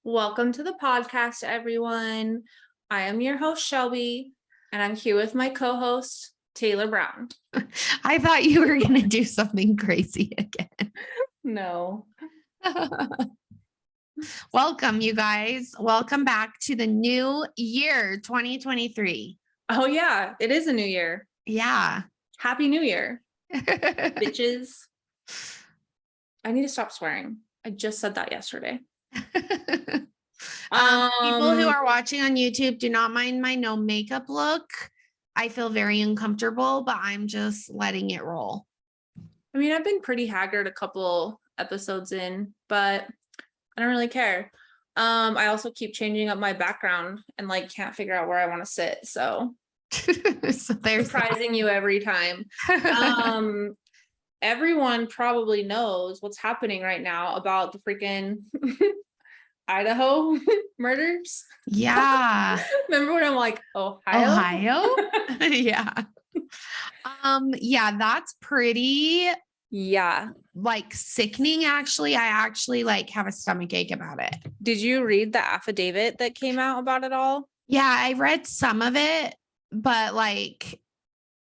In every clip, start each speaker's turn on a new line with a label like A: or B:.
A: Welcome to the podcast, everyone. I am your host, Shelby, and I'm here with my co-host, Taylor Brown.
B: I thought you were going to do something crazy again.
A: No.
B: Welcome, you guys. Welcome back to the new year, 2023.
A: Oh, yeah, it is a new year.
B: Yeah.
A: Happy New Year, bitches. I need to stop swearing. I just said that yesterday.
B: People who are watching on YouTube, do not mind my no makeup look. I feel very uncomfortable, but I'm just letting it roll.
A: I mean, I've been pretty haggard a couple episodes in, but I don't really care. I also keep changing up my background and can't figure out where I want to sit. So,
B: so there's
A: surprising you every time. Everyone probably knows what's happening right now about the freaking Idaho murders.
B: Yeah.
A: Remember when I'm like, Ohio?
B: Yeah. Yeah, that's pretty sickening. Actually, I actually have a stomach ache about it.
A: Did you read the affidavit that came out about it all?
B: Yeah, I read some of it, but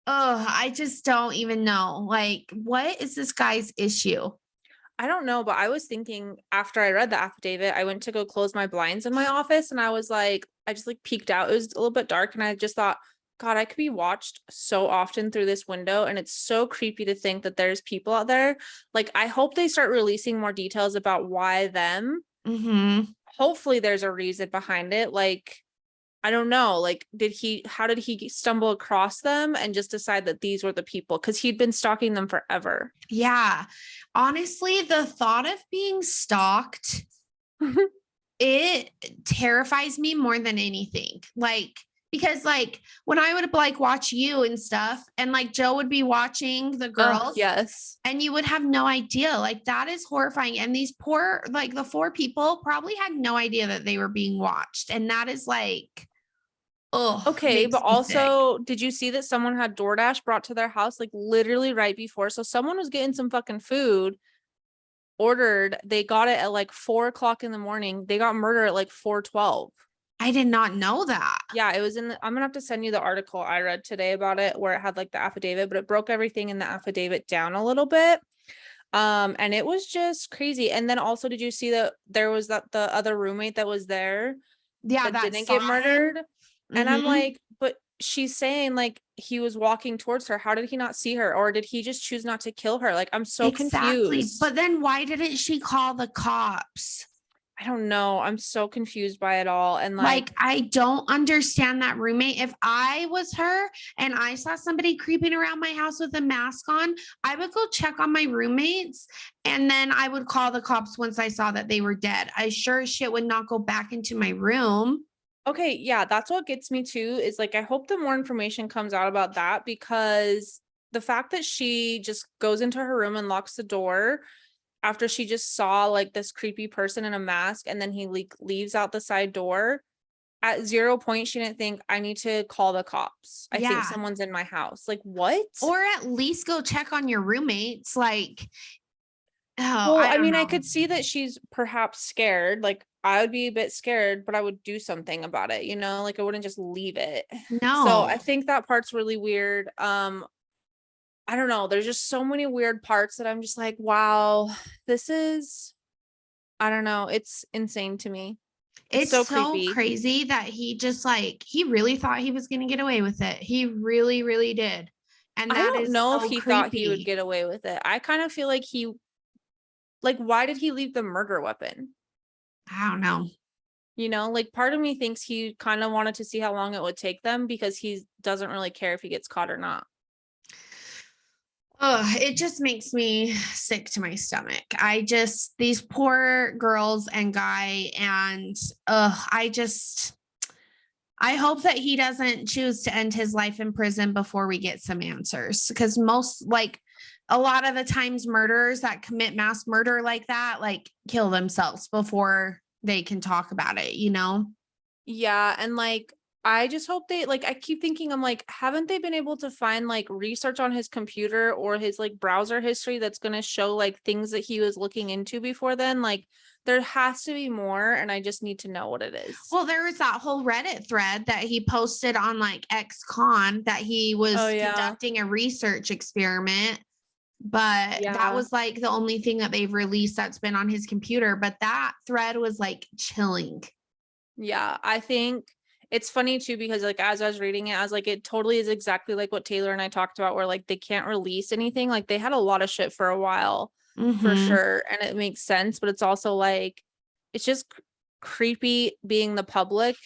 B: I just don't even know. What is this guy's issue?
A: I don't know, but I was thinking after I read the affidavit, I went to go close my blinds in my office and I was I just peeked out. It was a little bit dark and I just thought, God, I could be watched so often through this window. And it's so creepy to think that there's people out there. I hope they start releasing more details about why them.
B: Mm-hmm.
A: Hopefully there's a reason behind it. I don't know, how did he stumble across them and just decide that these were the people? Because he'd been stalking them forever.
B: Yeah. Honestly, the thought of being stalked, it terrifies me more than anything. Because when I would watch you and stuff, and Joe would be watching the girls.
A: Yes.
B: And you would have no idea. That is horrifying. And these poor, the four people probably had no idea that they were being watched. And that is oh,
A: okay. But also, did you see that someone had DoorDash brought to their house literally right before? So someone was getting some fucking food ordered. They got it at 4:00 in the morning. They got murdered at 4:12.
B: I did not know that.
A: Yeah, it was I'm gonna have to send you the article I read today about it where it had the affidavit, but it broke everything in the affidavit down a little bit. And it was just crazy. And then also, did you see that there was the other roommate that was there?
B: Yeah,
A: that didn't get murdered. Mm-hmm. And I'm but she's saying he was walking towards her. How did he not see her? Or did he just choose not to kill her? I'm so confused.
B: But then why didn't she call the cops?
A: I don't know. I'm so confused by it all. And
B: I don't understand that roommate. If I was her and I saw somebody creeping around my house with a mask on, I would go check on my roommates and then I would call the cops once I saw that they were dead. I sure as shit would not go back into my room.
A: Okay, yeah, that's what gets me too, is I hope that more information comes out about that, because the fact that she just goes into her room and locks the door after she just saw this creepy person in a mask, and then he leaves out the side door, at 0 point she didn't think, I need to call the cops. I think someone's in my house. What?
B: Or at least go check on your roommates.
A: I mean, I could see that she's perhaps scared. I would be a bit scared, but I would do something about it, I wouldn't just leave it.
B: No.
A: So I think that part's really weird. I don't know. There's just so many weird parts that I'm just wow, this is, I don't know. It's insane to me.
B: It's so crazy that he just he really thought he was going to get away with it. He really, really did. And
A: I don't know if he thought he would get away with it. I kind of feel he, why did he leave the murder weapon?
B: I don't know.
A: Part of me thinks he kind of wanted to see how long it would take them, because he doesn't really care if he gets caught or not.
B: Oh, it just makes me sick to my stomach. These poor girls and guy, and I hope that he doesn't choose to end his life in prison before we get some answers, because a lot of the times murderers that commit mass murder like that, kill themselves before they can talk about it,
A: Yeah. And I just hope they like, I keep thinking, I'm like, haven't they been able to find like research on his computer or his like browser history that's going to show like things that he was looking into before then? Like, there has to be more, and I just need to know what it is.
B: Well, there was that whole Reddit thread that he posted on like ex-con that he
A: Oh,
B: was
A: yeah.
B: conducting a research experiment, but that
A: Yeah.
B: was like the only thing that they've released that's been on his computer. But that thread was like chilling.
A: Yeah. I think it's funny too, because like as I was reading it, I was like, it totally is exactly like what Taylor and I talked about, where like they can't release anything. Like they had a lot of shit for a while for
B: Mm-hmm.
A: sure. And it makes sense, but it's also like, it's just creepy being the public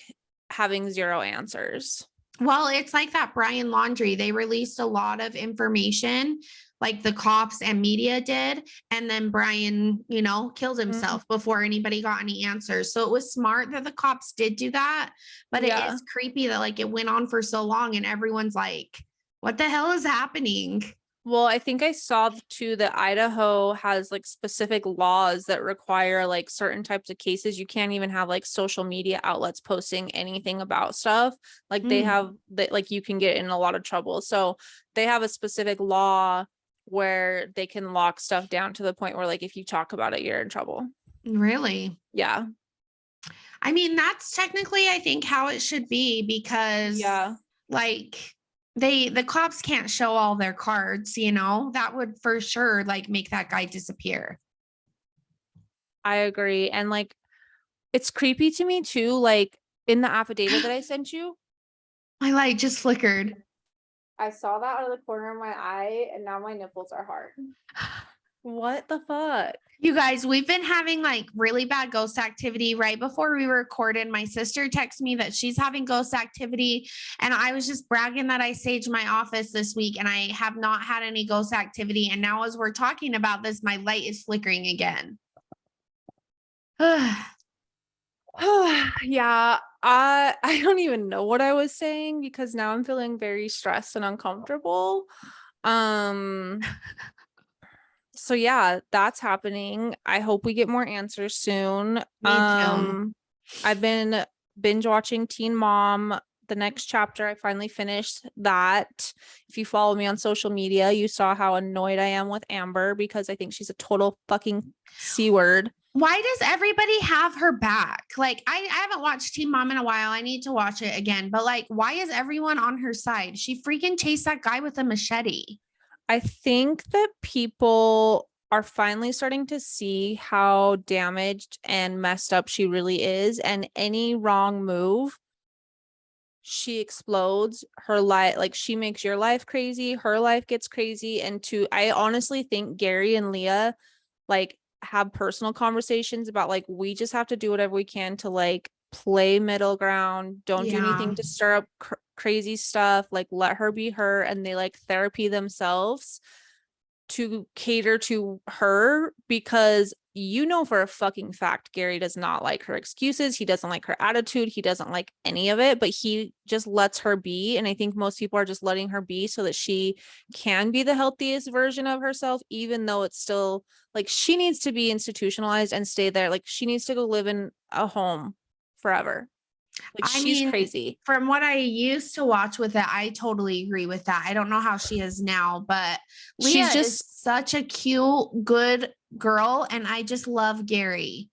A: having zero answers.
B: Well, it's like that Brian Laundrie. They released a lot of information, like the cops and media did. And then Brian, killed
A: Mm,
B: himself before anybody got any answers. So it was smart that the cops did do that. But it
A: yeah.
B: is creepy that like it went on for so long and everyone's like, what the hell is happening?
A: Well, I think I saw too that Idaho has like specific laws that require like certain types of cases. You can't even have like social media outlets posting anything about stuff. Like they
B: Mm,
A: have that, like you can get in a lot of trouble. So they have a specific law where they can lock stuff down to the point where like if you talk about it, you're in trouble.
B: really?
A: Yeah.
B: I mean, that's technically, I think, how it should be because,
A: Yeah.
B: like, the cops can't show all their cards, that would for sure like make that guy disappear.
A: I agree. And like it's creepy to me too, like in the affidavit that I sent you.
B: My light just flickered.
A: I saw that out of the corner of my eye, and now my nipples are hard. What the fuck?
B: You guys, we've been having like really bad ghost activity right before we recorded. My sister texted me that she's having ghost activity, and I was just bragging that I saged my office this week and I have not had any ghost activity. And now, as we're talking about this, my light is flickering again.
A: Yeah, I don't even know what I was saying because now I'm feeling very stressed and uncomfortable. Um, so yeah, that's happening. I hope we get more answers soon.
B: Me too.
A: I've been binge watching Teen Mom. The next chapter, I finally finished that. If you follow me on social media, you saw how annoyed I am with Amber because I think she's a total fucking C word.
B: Why does everybody have her back? Like, I haven't watched Teen Mom in a while. I need to watch it again. But like, why is everyone on her side? She freaking chased that guy with a machete.
A: I think that people are finally starting to see how damaged and messed up she really is, and any wrong move, she explodes. Her life, like she makes your life crazy, her life gets crazy. And I honestly think Gary and Leah like have personal conversations about like we just have to do whatever we can to like play middle ground, don't do
B: Yeah.
A: anything to stir up crazy stuff, like let her be her, and they like therapy themselves to cater to her, because you know for a fucking fact Gary does not like her excuses, he doesn't like her attitude, he doesn't like any of it, but he just lets her be. And I think most people are just letting her be so that she can be the healthiest version of herself, even though it's still like she needs to be institutionalized and stay there. Like she needs to go live in a home forever. Like
B: I
A: she's
B: mean,
A: crazy.
B: from what I used to watch with it, I totally agree with that. I don't know how she is now, but
A: She's
B: Leah is
A: just
B: such a cute, good girl. And I just love Gary.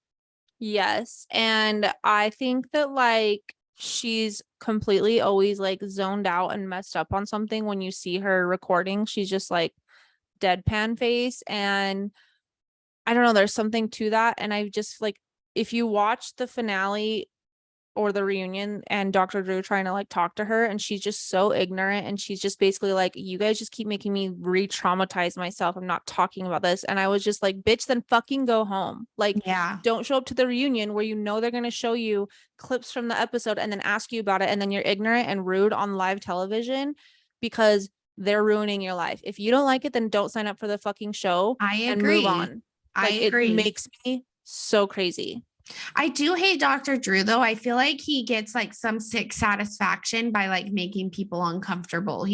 A: yes. And I think that like she's completely always like zoned out and messed up on something. When you see her recording, she's just like deadpan face. And I don't know, there's something to that. And I just like, if you watch the finale or the reunion and Dr. Drew trying to like talk to her, and she's just so ignorant, and she's just basically like, you guys just keep making me re-traumatize myself, I'm not talking about this. And I was just like, bitch, then fucking go home. Like
B: Yeah.
A: don't show up to the reunion where you know they're going to show you clips from the episode and then ask you about it, and then you're ignorant and rude on live television because they're ruining your life. If you don't like it, then don't sign up for the fucking show
B: I
A: and move
B: agree.
A: on.
B: I
A: Like it
B: agree.
A: makes me so crazy.
B: I do hate Dr. Drew though. I feel like he gets like some sick satisfaction by like making people uncomfortable.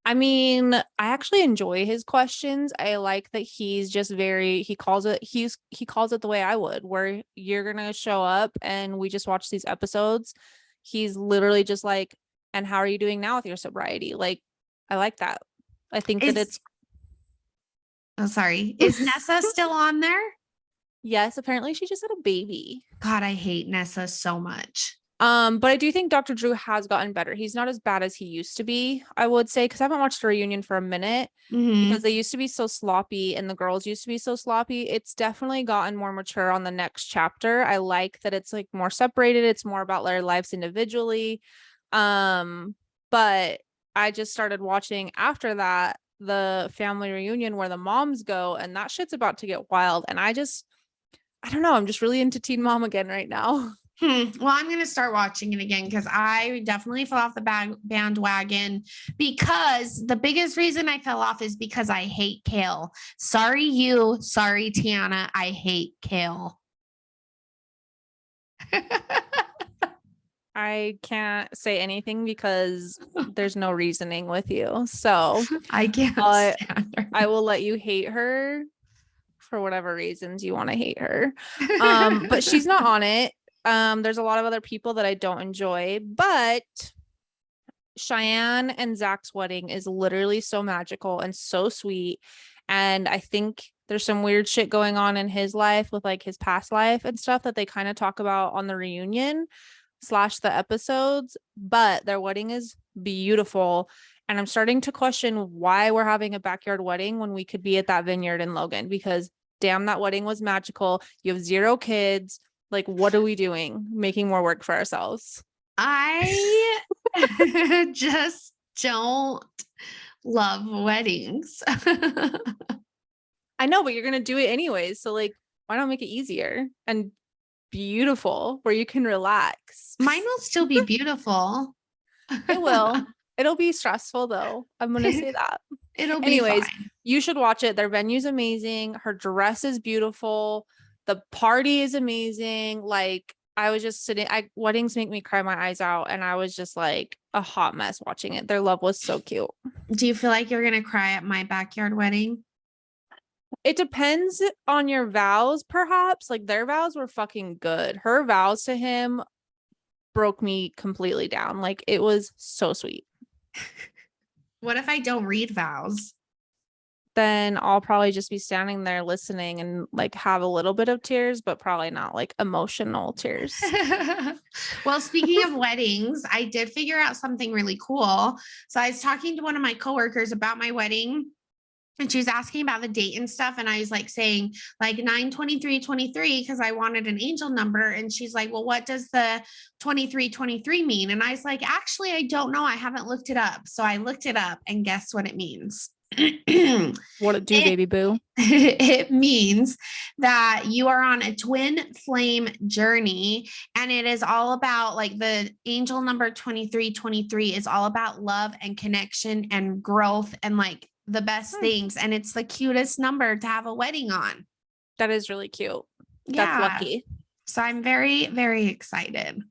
A: I mean, I actually enjoy his questions. I like that he's just very, he calls it the way I would, where you're gonna show up and we just watch these episodes. he's literally just like, and how are you doing now with your sobriety? Like, I like that. I think that
B: Is
A: it's
B: oh sorry. Is Nessa still on there?
A: yes, apparently she just had a baby.
B: God, I hate Nessa so much.
A: But I do think Dr. Drew has gotten better. He's not as bad as he used to be, I would say, because I haven't watched a reunion for a minute because
B: Mm-hmm.
A: they used to be so sloppy and the girls used to be so sloppy. It's definitely gotten more mature on the next chapter. I like that it's like more separated. It's more about their lives individually. But I just started watching after that the family reunion where the moms go, and that shit's about to get wild. And I don't know, I'm just really into Teen Mom again right now.
B: Well, I'm going to start watching it again because I definitely fell off the bandwagon because the biggest reason I fell off is because I hate kale. Sorry, you. Sorry, Tiana. I hate kale.
A: I can't say anything because there's no reasoning with you. So
B: I can't stand her.
A: I will let you hate her for whatever reasons you want to hate her. But she's not on it. There's a lot of other people that I don't enjoy, but Cheyenne and Zach's wedding is literally so magical and so sweet. And I think there's some weird shit going on in his life with like his past life and stuff that they kind of talk about on the reunion / the episodes, but their wedding is beautiful. And I'm starting to question why we're having a backyard wedding when we could be at that vineyard in Logan, because damn, that wedding was magical. You have 0 kids. Like, what are we doing? Making more work for ourselves.
B: I just don't love weddings.
A: I know, but you're going to do it anyways. So, like, why not make it easier and beautiful where you can relax?
B: Mine will still be beautiful.
A: It will. It'll be stressful, though. I'm going to say that.
B: It'll be
A: Anyways,
B: fine.
A: you should watch it. Their venue's amazing. Her dress is beautiful. The party is amazing. Like, I was just sitting, weddings make me cry my eyes out. And I was just like a hot mess watching it. Their love was so cute.
B: Do you feel like you're going to cry at my backyard wedding?
A: It depends on your vows, perhaps. Like, their vows were fucking good. Her vows to him broke me completely down. Like, it was so sweet.
B: What if I don't read vows?
A: Then I'll probably just be standing there listening and like have a little bit of tears, but probably not like emotional tears.
B: Well, speaking of weddings, I did figure out something really cool. So I was talking to one of my coworkers about my wedding. And she was asking about the date and stuff. And I was like saying like 9/23/23 because I wanted an angel number. And she's like, well, what does the 23/23 mean? And I was like, actually, I don't know. I haven't looked it up. So I looked it up and guess what it means?
A: What it do, baby boo?
B: It means that you are on a twin flame journey, and it is all about like the angel number 23/23 is all about love and connection and growth and like the best things. And it's the cutest number to have a wedding on.
A: That is really cute.
B: Yeah.
A: That's lucky.
B: So I'm very, very excited.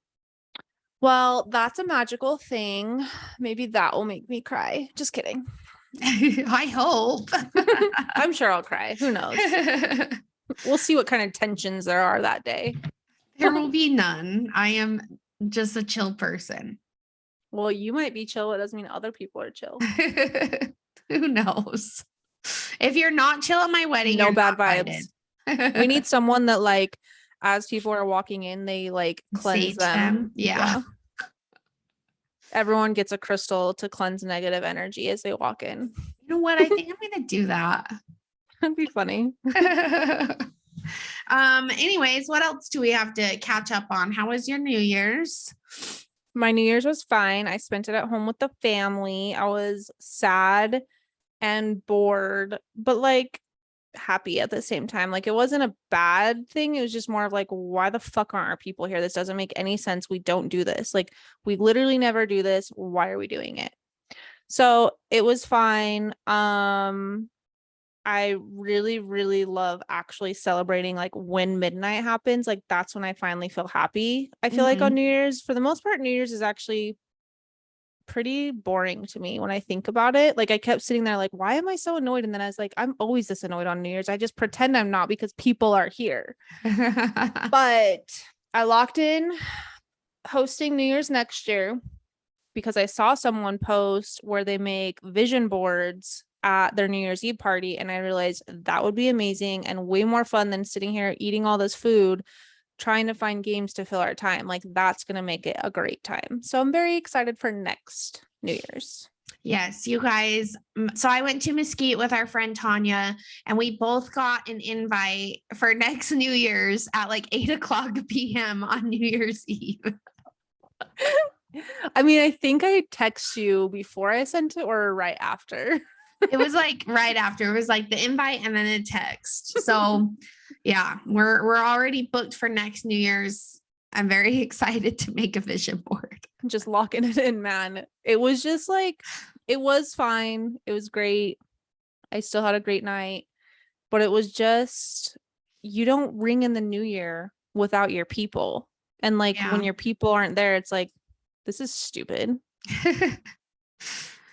A: Well, that's a magical thing. Maybe that will make me cry. Just kidding.
B: I hope.
A: I'm sure I'll cry. Who knows? We'll see what kind of tensions there are that day.
B: There will be none. I am just a chill person.
A: Well, you might be chill. It doesn't mean other people are chill.
B: Who knows? If you're not chill at my wedding,
A: No
B: you're
A: bad
B: not
A: vibes.
B: invited.
A: We need someone that like, as people are walking in, they like cleanse
B: Sage
A: them.
B: Yeah.
A: Everyone gets a crystal to cleanse negative energy as they walk in.
B: You know what? I think I'm gonna do that.
A: That'd be funny.
B: Anyways, what else do we have to catch up on? How was your New Year's?
A: My New Year's was fine. I spent it at home with the family. I was sad and bored, but like happy at the same time. Like, it wasn't a bad thing. It was just more of like, why the fuck aren't our people here? This doesn't make any sense. We don't do this. Like, we literally never do this. Why are we doing it? So it was fine. I really, really love actually celebrating like when midnight happens. Like, that's when I finally feel happy. I feel like on New Year's, for the most part, New Year's is actually pretty boring to me when I think about it. Like, I kept sitting there like, why am I so annoyed? And then I was like, I'm always this annoyed on New Year's. I just pretend I'm not because people are here. But I locked in hosting New Year's next year because I saw someone post where they make vision boards at their New Year's Eve party. And I realized that would be amazing and way more fun than sitting here eating all this food, trying to find games to fill our time. Like, that's going to make it a great time. So I'm very excited for next New Year's.
B: Yes, you guys. So I went to Mesquite with our friend Tanya, and we both got an invite for next New Year's at like 8 o'clock p.m. on New Year's Eve.
A: I mean, I think I text you before I sent it or right after.
B: It was like right after. It was like the invite and then a text. So yeah, we're already booked for next New Year's. I'm very excited to make a vision board.
A: Just locking it in, man. It was just like, it was fine. It was great. I still had a great night, but it was just, you don't ring in the new year without your people. And like, when your people aren't there, it's like, this is stupid.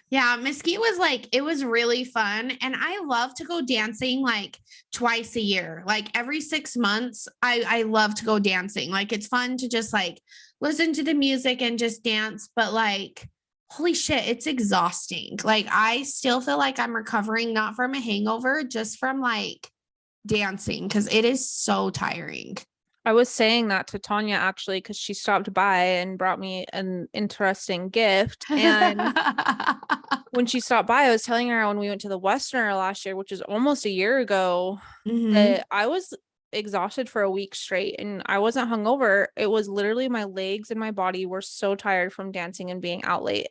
B: Yeah, Mesquite was like, it was really fun. And I love to go dancing like twice a year. Like every 6 months, I love to go dancing. Like it's fun to just like listen to the music and just dance. But like, holy shit, it's exhausting. Like I still feel like I'm recovering, not from a hangover, just from like dancing, because it is so tiring.
A: I was saying that to Tanya actually, because she stopped by and brought me an interesting gift. And when she stopped by, I was telling her when we went to the Westerner last year, which is almost a year ago, that I was exhausted for a week straight and I wasn't hungover. It was literally my legs and my body were so tired from dancing and being out late,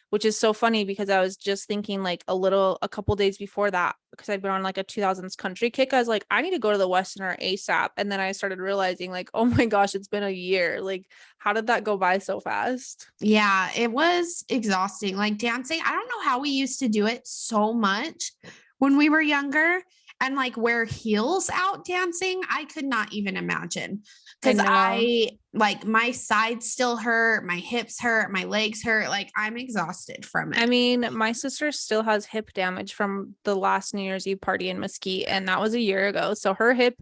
A: which is so funny because I was just thinking like a couple days before that, because I'd been on like a 2000s country kick. I was like, I need to go to the Westerner ASAP. And then I started realizing like, oh my gosh, it's been a year. Like, how did that go by so fast?
B: Yeah, it was exhausting. Like dancing, I don't know how we used to do it so much when we were younger and like wear heels out dancing. I could not even imagine because I like my sides still hurt, my hips hurt, my legs hurt. Like I'm exhausted from it.
A: I mean, my sister still has hip damage from the last New Year's Eve party in Mesquite, and that was a year ago. So her hip,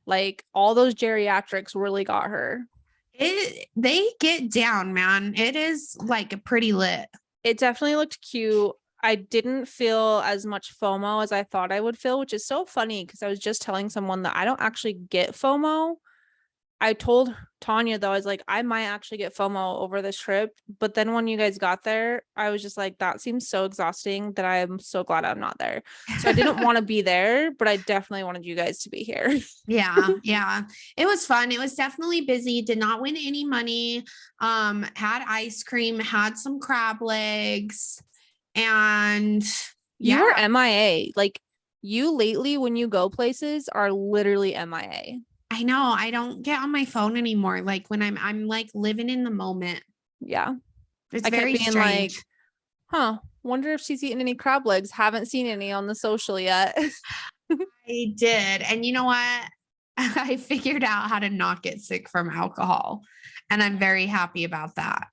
A: like all those geriatrics really got her.
B: They get down, man. It is like pretty lit.
A: It definitely looked cute. I didn't feel as much FOMO as I thought I would feel, which is so funny because I was just telling someone that I don't actually get FOMO. I told Tanya though, I was like, I might actually get FOMO over this trip. But then when you guys got there, I was just like, that seems so exhausting that I'm so glad I'm not there. So I didn't want to be there, but I definitely wanted you guys to be here.
B: Yeah, yeah. It was fun. It was definitely busy. Did not win any money. Had ice cream, had some crab legs, and
A: you were MIA. Like you lately, when you go places, are literally MIA.
B: I know. I don't get on my phone anymore. Like when I'm like living in the moment.
A: Yeah.
B: It's very strange.
A: Like, huh, wonder if she's eaten any crab legs. Haven't seen any on the social yet.
B: I did. And you know what? I figured out how to not get sick from alcohol. And I'm very happy about that.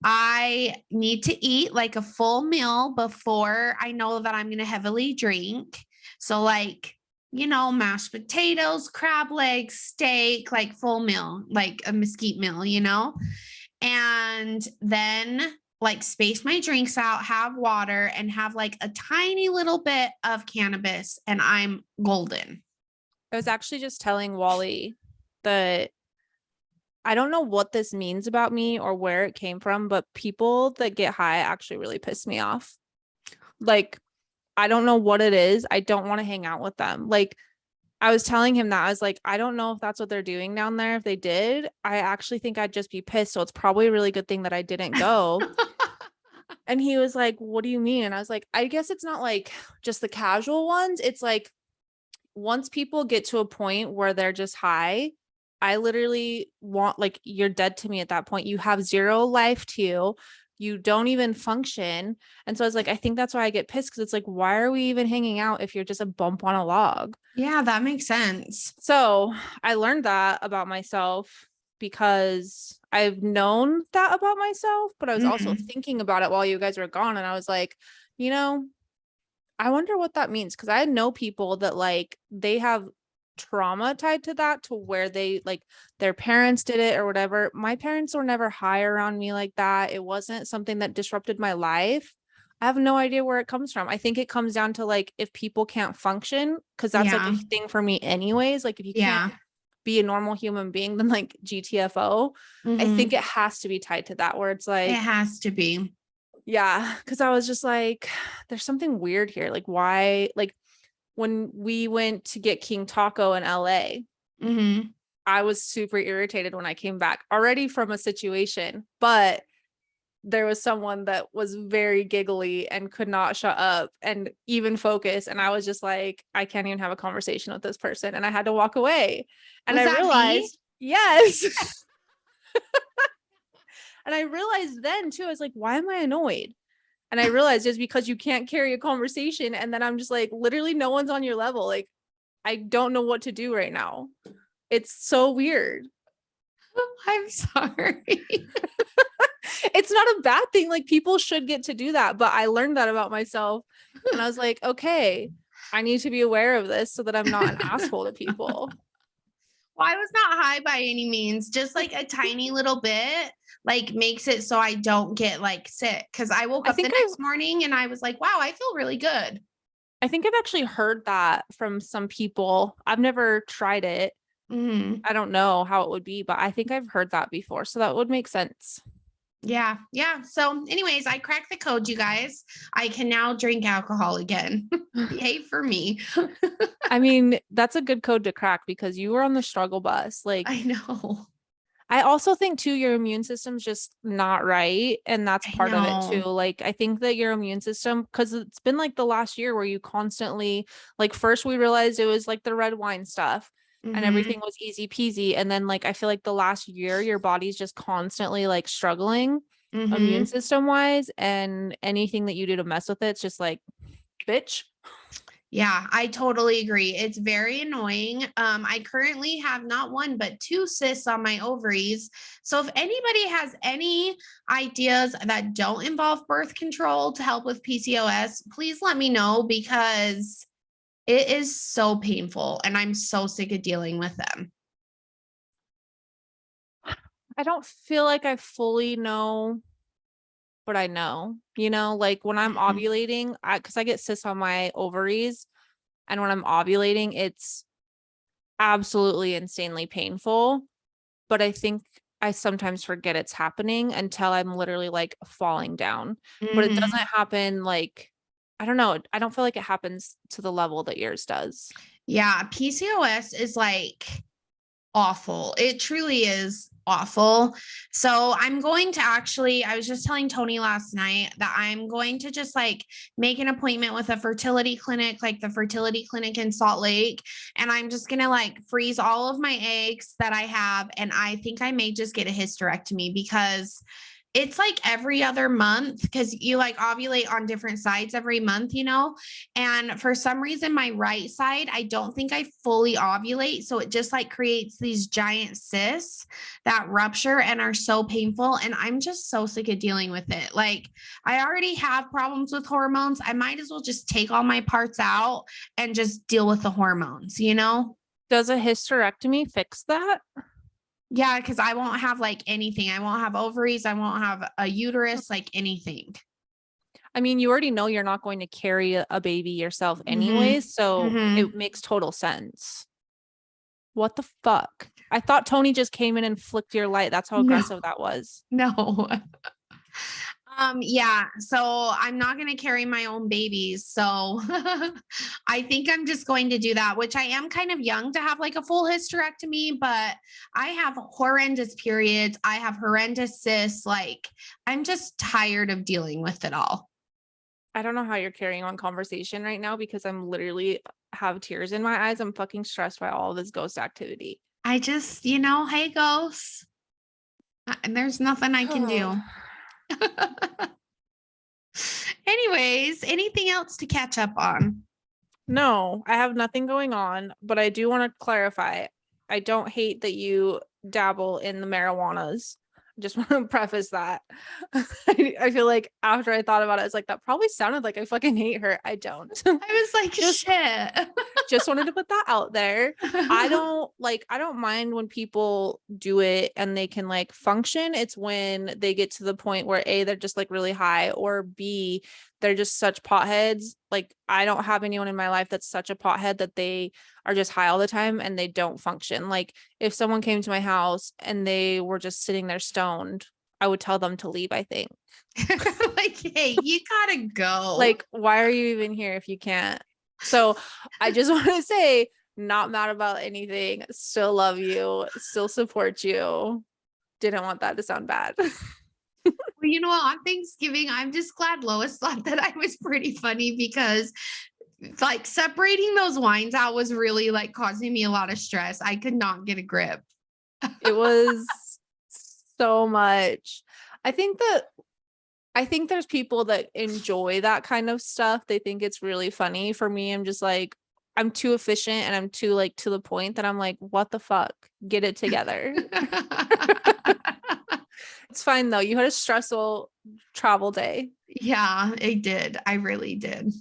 B: I need to eat like a full meal before I know that I'm going to heavily drink. So like, you know, mashed potatoes, crab legs, steak, like full meal, like a mesquite meal, you know, and then like space my drinks out, have water, and have like a tiny little bit of cannabis, and I'm golden.
A: I was actually just telling Wally that I don't know what this means about me or where it came from, but people that get high actually really piss me off. Like, I don't know what it is. I don't want to hang out with them. Like, I was telling him that I was like, I don't know if that's what they're doing down there. If they did, I actually think I'd just be pissed. So it's probably a really good thing that I didn't go. And he was like, what do you mean? And I was like, I guess it's not like just the casual ones. It's like once people get to a point where they're just high, I literally want, like, you're dead to me at that point. You have zero life to you. You don't even function. And so I was like, I think that's why I get pissed, because it's like, why are we even hanging out if you're just a bump on a log?
B: Yeah, that makes sense.
A: So I learned that about myself because I've known that about myself, but I was also thinking about it while you guys were gone. And I was like, you know, I wonder what that means. Because I know people that like they have trauma tied to that, to where they like their parents did it or whatever. My parents were never high around me like that. It wasn't something that disrupted my life. I have no idea where it comes from. I think it comes down to like if people can't function, because that's like a
B: Yeah.
A: thing for me anyways. Like if you can't
B: Yeah.
A: be a normal human being, then like GTFO. I think
B: Hmm.
A: it has to be tied to that, where it's
B: It
A: like,
B: has to be.
A: yeah, because I was just like, there's something weird here. Like, why? Like, when we went to get King Taco in LA,
B: Hmm.
A: I was super irritated when I came back already from a situation, but there was someone that was very giggly and could not shut up and even focus. And I was just like, I can't even have a conversation with this person. And I had to walk away. And
B: Was
A: I
B: that me?
A: realized, yes. And I realized then too, I was like, why am I annoyed? And I realized it's because you can't carry a conversation. And then I'm just like, literally, no one's on your level. Like, I don't know what to do right now. It's so weird.
B: I'm sorry.
A: It's not a bad thing. Like, people should get to do that. But I learned that about myself. And I was like, okay, I need to be aware of this so that I'm not an asshole to people.
B: Well, I was not high by any means, just like a tiny little bit, like makes it so I don't get like sick. Cause I woke
A: I
B: up the
A: think I
B: next morning and I was like, wow, I feel really good.
A: I think I've actually heard that from some people. I've never tried it.
B: Hmm.
A: I don't know how it would be, but I think I've heard that before. So that would make sense.
B: Yeah. Yeah. So, anyways, I cracked the code, you guys. I can now drink alcohol again. Yay for me.
A: I mean, that's a good code to crack because you were on the struggle bus. Like,
B: I know.
A: I also think too, your immune system's just not right. And that's
B: I
A: part of it too.
B: know.
A: Like, I think that your immune system, because it's been like the last year where you constantly, like, first we realized it was like the red wine stuff and
B: Hmm.
A: everything was easy peasy. And then, like, I feel like the last year, your body's just constantly like struggling immune
B: Hmm.
A: system wise. And anything that you do to mess with it, it's just like, bitch.
B: Yeah, I totally agree. It's very annoying. I currently have not one, but two cysts on my ovaries. So if anybody has any ideas that don't involve birth control to help with PCOS, please let me know because it is so painful and I'm so sick of dealing with them.
A: I don't feel like I fully know, but I know, like when I'm
B: Mhm.
A: ovulating, because I get cysts on my ovaries, and when I'm ovulating, it's absolutely insanely painful. But I think I sometimes forget it's happening until I'm literally like falling down. But it
B: Mhm.
A: doesn't happen like, I don't know. I don't feel like it happens to the level that yours does.
B: Yeah, PCOS is like awful. It truly is awful. So I'm going to actually, I was just telling Tony last night that I'm going to just like make an appointment with a fertility clinic, like the fertility clinic in Salt Lake. And I'm just going to like freeze all of my eggs that I have. And I think I may just get a hysterectomy because it's like every other month because you like ovulate on different sides every month, And for some reason, my right side, I don't think I fully ovulate. So it just like creates these giant cysts that rupture and are so painful. And I'm just so sick of dealing with it. Like, I already have problems with hormones. I might as well just take all my parts out and just deal with the hormones?
A: Does a hysterectomy fix that?
B: Yeah, because I won't have like anything. I won't have ovaries. I won't have a uterus, like anything.
A: I mean, you already know you're not going to carry a baby yourself
B: Hmm.
A: anyways, so
B: Hmm.
A: it makes total sense. What the fuck? I thought Tony just came in and flicked your light. That's how
B: No,
A: aggressive that was.
B: no. Yeah, so I'm not going to carry my own babies. So I think I'm just going to do that, which I am kind of young to have like a full hysterectomy, but I have horrendous periods. I have horrendous cysts. Like, I'm just tired of dealing with it all.
A: I don't know how you're carrying on conversation right now because I'm literally have tears in my eyes. I'm fucking stressed by all of this ghost activity.
B: I just, hey, ghosts, and there's nothing I can do. Anyways, anything else to catch up on?
A: No, I have nothing going on, but I do want to clarify. I don't hate that you dabble in the marijuanas. Just want to preface that. I feel like after I thought about it, it's like that probably sounded like I fucking hate her. I don't.
B: I was like,
A: Just
B: shit.
A: just wanted to put that out there. I don't mind when people do it and they can like function. It's when they get to the point where A, they're just like really high, or B, they're just such potheads. Like I don't have anyone in my life that's such a pothead that they are just high all the time and they don't function. Like if someone came to my house and they were just sitting there stoned, I would tell them to leave, I think.
B: Like, hey, you gotta go.
A: Like, why are you even here if you can't? So I just want to say, not mad about anything. Still love you. Still support you. Didn't want that to sound bad.
B: Well, you know what? On Thanksgiving, I'm just glad Lois thought that I was pretty funny because like separating those wines out was really like causing me a lot of stress. I could not get a grip.
A: It was so much. I think there's people that enjoy that kind of stuff. They think it's really funny. For me, I'm just like, I'm too efficient and I'm too like to the point that I'm like, what the fuck? Get it together. It's fine though. You had a stressful travel day.
B: Yeah, I did. I really did.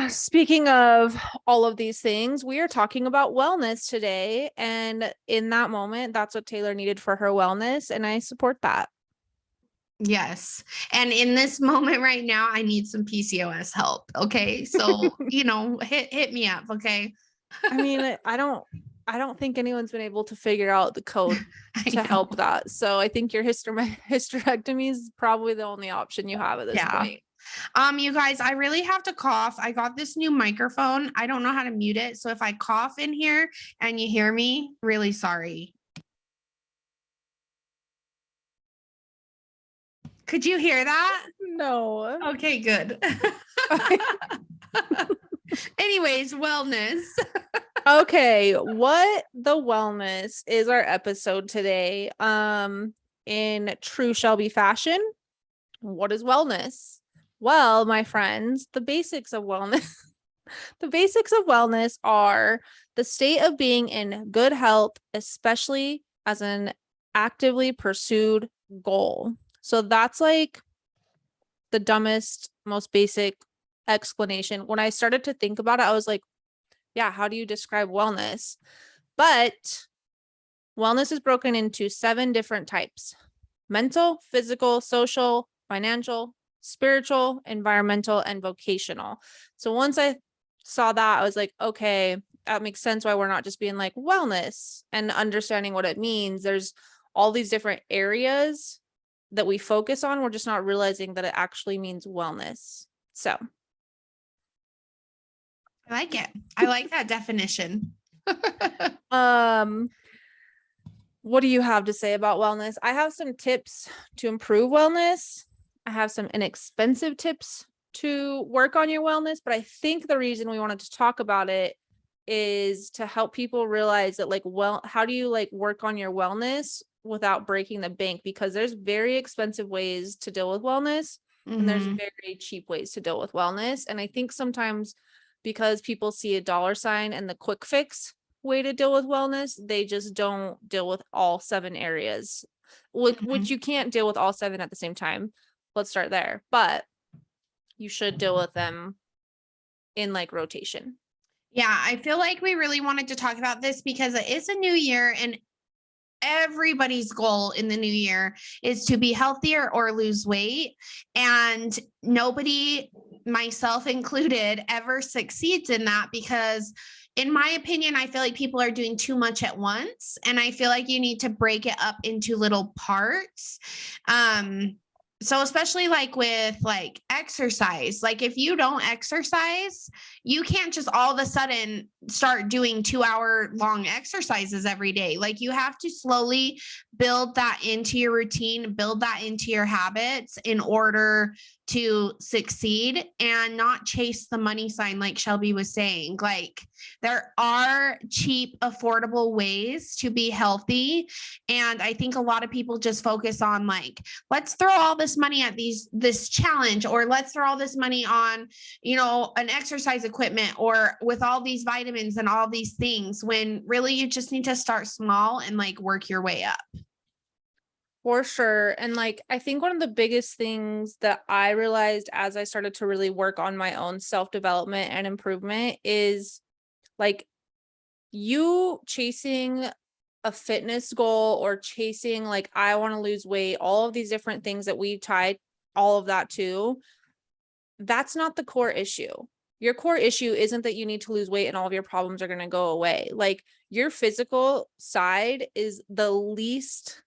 A: Speaking of all of these things, we are talking about wellness today. And in that moment, that's what Taylor needed for her wellness. And I support that.
B: Yes. And in this moment right now, I need some PCOS help. Okay. So, hit me up. Okay.
A: I mean, I don't think anyone's been able to figure out the code to help that. So I think your hysterectomy is probably the only option you have at this point.
B: You guys, I really have to cough. I got this new microphone. I don't know how to mute it. So if I cough in here and you hear me, really sorry. Could you hear that?
A: No.
B: Okay, good. Anyways, wellness.
A: Okay, what the wellness is our episode today. In true Shelby fashion, what is wellness? Well, my friends, the basics of wellness. The basics of wellness are the state of being in good health, especially as an actively pursued goal. So that's like the dumbest, most basic explanation. When I started to think about it, I was like, yeah, how do you describe wellness? But wellness is broken into 7 different types: mental, physical, social, financial, spiritual, environmental, and vocational. So once I saw that, I was like, okay, that makes sense why we're not just being like wellness and understanding what it means. There's all these different areas that we focus on. We're just not realizing that it actually means wellness. So
B: I like it. I like that definition.
A: What do you have to say about wellness? I have some tips to improve wellness. I have some inexpensive tips to work on your wellness, but I think the reason we wanted to talk about it is to help people realize that, like, well, how do you like work on your wellness without breaking the bank? Because there's very expensive ways to deal with wellness, and there's very cheap ways to deal with wellness. And I think sometimes because people see a dollar sign and the quick fix way to deal with wellness, they just don't deal with all 7 areas, which you can't deal with all 7 at the same time. Let's start there, but you should deal with them in like rotation.
B: Yeah, I feel like we really wanted to talk about this because it is a new year and everybody's goal in the new year is to be healthier or lose weight. And nobody, myself included, ever succeeds in that because, in my opinion, I feel like people are doing too much at once. And I feel like you need to break it up into little parts. So especially like with like exercise, like if you don't exercise, you can't just all of a sudden start doing 2-hour long exercises every day. Like you have to slowly build that into your routine, build that into your habits in order to succeed and not chase the money sign. Like Shelby was saying, like there are cheap, affordable ways to be healthy. And I think a lot of people just focus on like, let's throw all this money at this challenge, or let's throw all this money on, an exercise equipment, or with all these vitamins and all these things, when really you just need to start small and like work your way up.
A: For sure. And like, I think one of the biggest things that I realized as I started to really work on my own self-development and improvement is like you chasing a fitness goal or chasing like I want to lose weight, all of these different things that we tie all of that to, that's not the core issue. Your core issue isn't that you need to lose weight and all of your problems are going to go away. Like your physical side is the least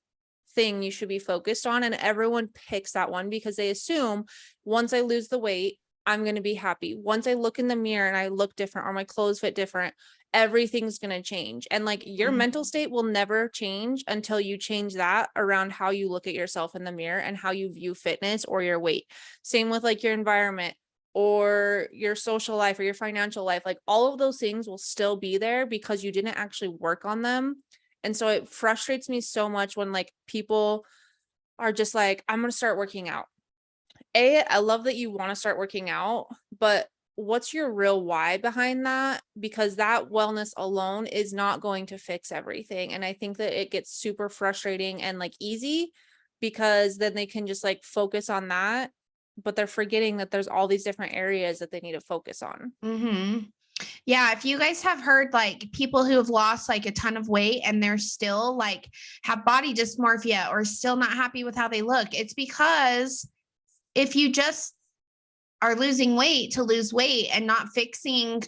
A: thing you should be focused on, and everyone picks that one because they assume once I lose the weight, I'm going to be happy. Once I look in the mirror and I look different or my clothes fit different, everything's going to change. And like your mental state will never change until you change that around how you look at yourself in the mirror and how you view fitness or your weight. Same with like your environment or your social life or your financial life. Like all of those things will still be there because you didn't actually work on them. And so it frustrates me so much when like people are just like, I'm going to start working out. I love that you want to start working out, but what's your real why behind that? Because that wellness alone is not going to fix everything. And I think that it gets super frustrating and like easy because then they can just like focus on that, but they're forgetting that there's all these different areas that they need to focus on.
B: Yeah, if you guys have heard like people who have lost like a ton of weight and they're still like have body dysmorphia or still not happy with how they look, it's because if you just are losing weight to lose weight and not fixing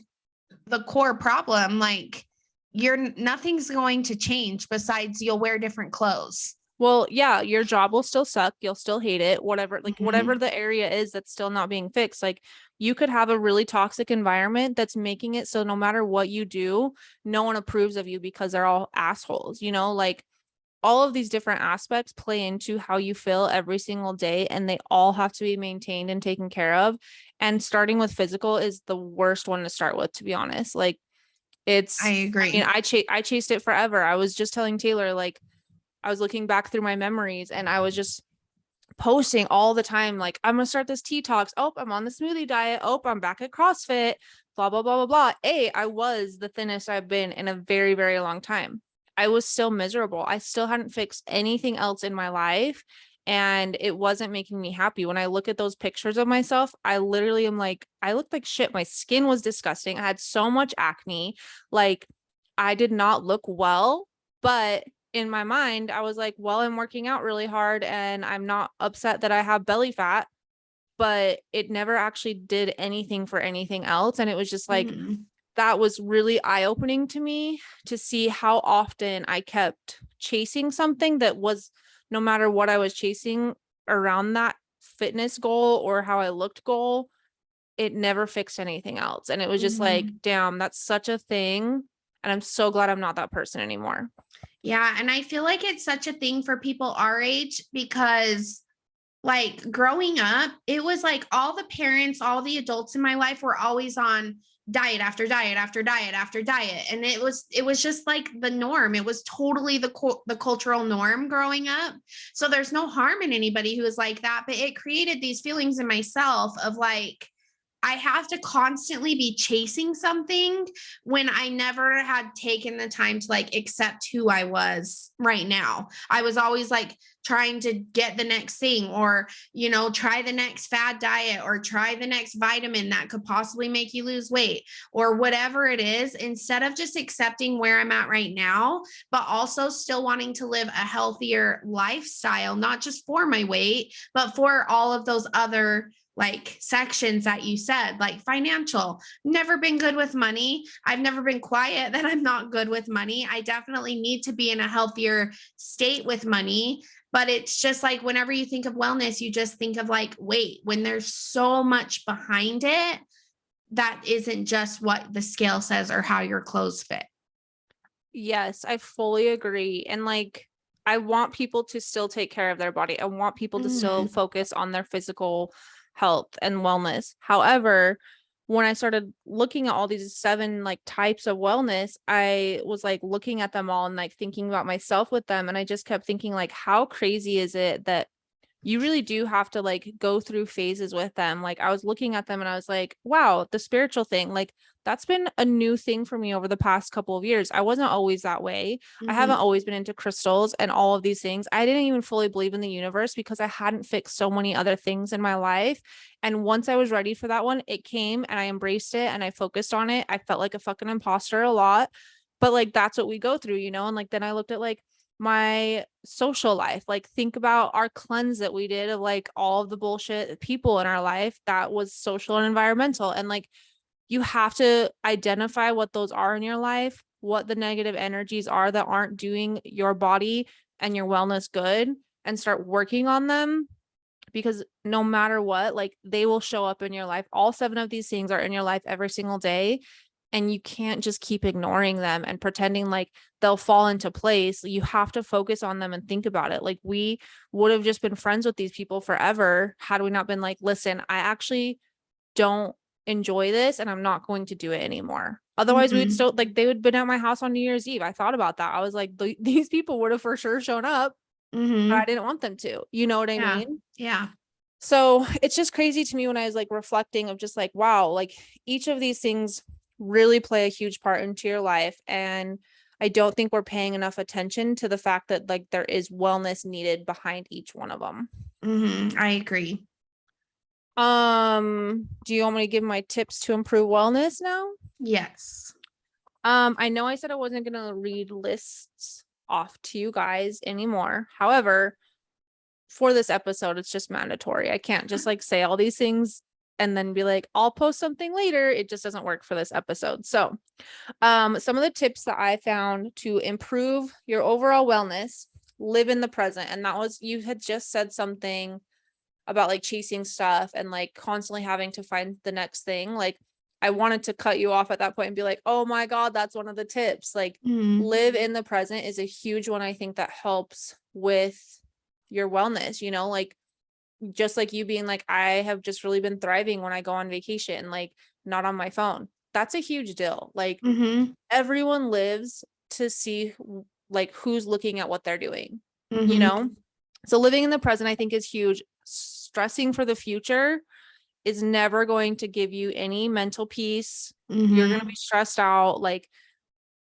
B: the core problem, like nothing's going to change besides you'll wear different clothes.
A: Well, yeah, your job will still suck. You'll still hate it. Whatever, like whatever
B: Mhm.
A: the area is that's still not being fixed. Like you could have a really toxic environment that's making it so no matter what you do, no one approves of you because they're all assholes, you know, like all of these different aspects play into how you feel every single day and they all have to be maintained and taken care of. And starting with physical is the worst one to start with, to be honest. Like
B: I
A: I mean,
B: agree.
A: I chased it forever. I was just telling Taylor, like I was looking back through my memories and I was just posting all the time, like, I'm gonna start this tea talks. Oh, I'm on the smoothie diet. Oh, I'm back at CrossFit, blah, blah, blah, blah, blah. I was the thinnest I've been in a very, very long time. I was still miserable. I still hadn't fixed anything else in my life. And it wasn't making me happy. When I look at those pictures of myself, I literally am like, I looked like shit. My skin was disgusting. I had so much acne. Like, I did not look well, but in my mind, I was like, well, I'm working out really hard and I'm not upset that I have belly fat, but it never actually did anything for anything else. And it was just like,
B: Mhm.
A: that was really eye-opening to me to see how often I kept chasing something that was no matter what I was chasing around that fitness goal or how I looked goal, it never fixed anything else. And it was just like,
B: Mhm.
A: damn, that's such a thing. And I'm so glad I'm not that person anymore.
B: Yeah, and I feel like it's such a thing for people our age because like growing up, it was like all the parents, all the adults in my life were always on diet after diet after diet after diet, and it was just like the norm. It was totally the cultural norm growing up. So there's no harm in anybody who is like that, but it created these feelings in myself of like I have to constantly be chasing something when I never had taken the time to like accept who I was right now. I was always like trying to get the next thing or, try the next fad diet or try the next vitamin that could possibly make you lose weight or whatever it is, instead of just accepting where I'm at right now, but also still wanting to live a healthier lifestyle, not just for my weight, but for all of those other like sections that you said, like financial. Never been good with money. I've never been quiet that I'm not good with money. I definitely need to be in a healthier state with money. But it's just like whenever you think of wellness, you just think of like, wait, when there's so much behind it, that isn't just what the scale says or how your clothes fit.
A: Yes, I fully agree. And like, I want people to still take care of their body. I want people to still
B: Mm.
A: focus on their physical health and wellness. However, when I started looking at all these seven like types of wellness, I was like looking at them all and like thinking about myself with them. And I just kept thinking, like, how crazy is it that you really do have to like go through phases with them. Like I was looking at them and I was like, wow, the spiritual thing, like that's been a new thing for me over the past couple of years. I wasn't always that way. I haven't
B: Mm-hmm.
A: always been into crystals and all of these things. I didn't even fully believe in the universe because I hadn't fixed so many other things in my life. And once I was ready for that one, it came and I embraced it and I focused on it. I felt like a fucking imposter a lot, but like that's what we go through, you know? And like then I looked at like my social life, like think about our cleanse that we did of like all of the bullshit people in our life that was social and environmental. And like you have to identify what those are in your life, what the negative energies are that aren't doing your body and your wellness good, and start working on them, because no matter what, like they will show up in your life. All seven of these things are in your life every single day. And you can't just keep ignoring them and pretending like they'll fall into place. You have to focus on them and think about it. Like we would have just been friends with these people forever had we not been like, listen, I actually don't enjoy this and I'm not going to do it anymore. Otherwise, we would
B: Mm-hmm.
A: still like they would have been at my house on New Year's Eve. I thought about that. I was like, these people would have for sure shown up, but I
B: Mm-hmm.
A: didn't want them to. You know what I
B: Yeah.
A: mean?
B: Yeah.
A: So it's just crazy to me when I was like reflecting of just like, wow, like each of these things really play a huge part into your life. And I don't think we're paying enough attention to the fact that like there is wellness needed behind each one of them.
B: Mm-hmm. I agree.
A: Do you want me to give my tips to improve wellness now?
B: Yes.
A: I know I said I wasn't gonna read lists off to you guys anymore. However, for this episode, it's just mandatory. I can't just like say all these things and then be like, I'll post something later. It just doesn't work for this episode. So, some of the tips that I found to improve your overall wellness: live in the present. And that was, you had just said something about like chasing stuff and like constantly having to find the next thing. Like, I wanted to cut you off at that point and be like, oh my God, that's one of the tips. Like,
B: Mm-hmm.
A: live in the present is a huge one. I think that helps with your wellness, you know, like just like you being like, I have just really been thriving when I go on vacation, like not on my phone. That's a huge deal. Like
B: Mm-hmm.
A: everyone lives to see like who's looking at what they're doing, you
B: Mm-hmm.
A: know? So living in the present, I think, is huge. Stressing for the future is never going to give you any mental peace. You're going to
B: Mm-hmm.
A: be stressed out. Like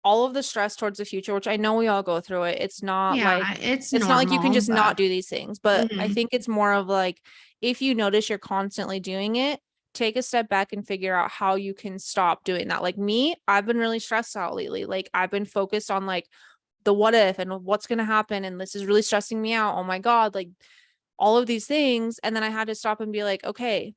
A: all of the stress towards the future, which I know we all go through it.
B: Yeah, it's
A: It's not like you can
B: normal,
A: just
B: but
A: not do these things, but I
B: mm-hmm.
A: think it's more of like, if you notice you're constantly doing it, take a step back and figure out how you can stop doing that. Like me, I've been really stressed out lately. Like I've been focused on like the what if and what's going to happen. And this is really stressing me out. Oh my God, like all of these things. And then I had to stop and be like, okay,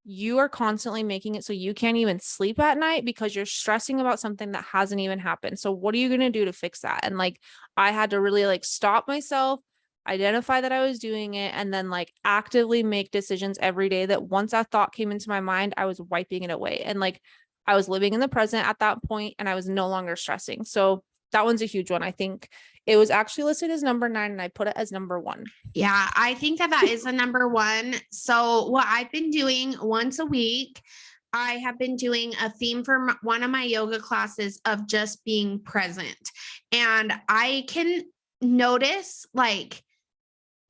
A: you are constantly making it so you can't even sleep at night because you're stressing about something that hasn't even happened. So what are you going to do to fix that? And like I had to really like stop myself, identify that I was doing it, and then like actively make decisions every day that once that thought came into my mind, I was wiping it away. And like I was living in the present at that point and I was no longer stressing. So that one's a huge one. I think it was actually listed as number 9 and I put it as number 1.
B: Yeah, I think that that is the number one. So what I've been doing once a week, I have been doing a theme for one of my yoga classes of just being present. And I can notice like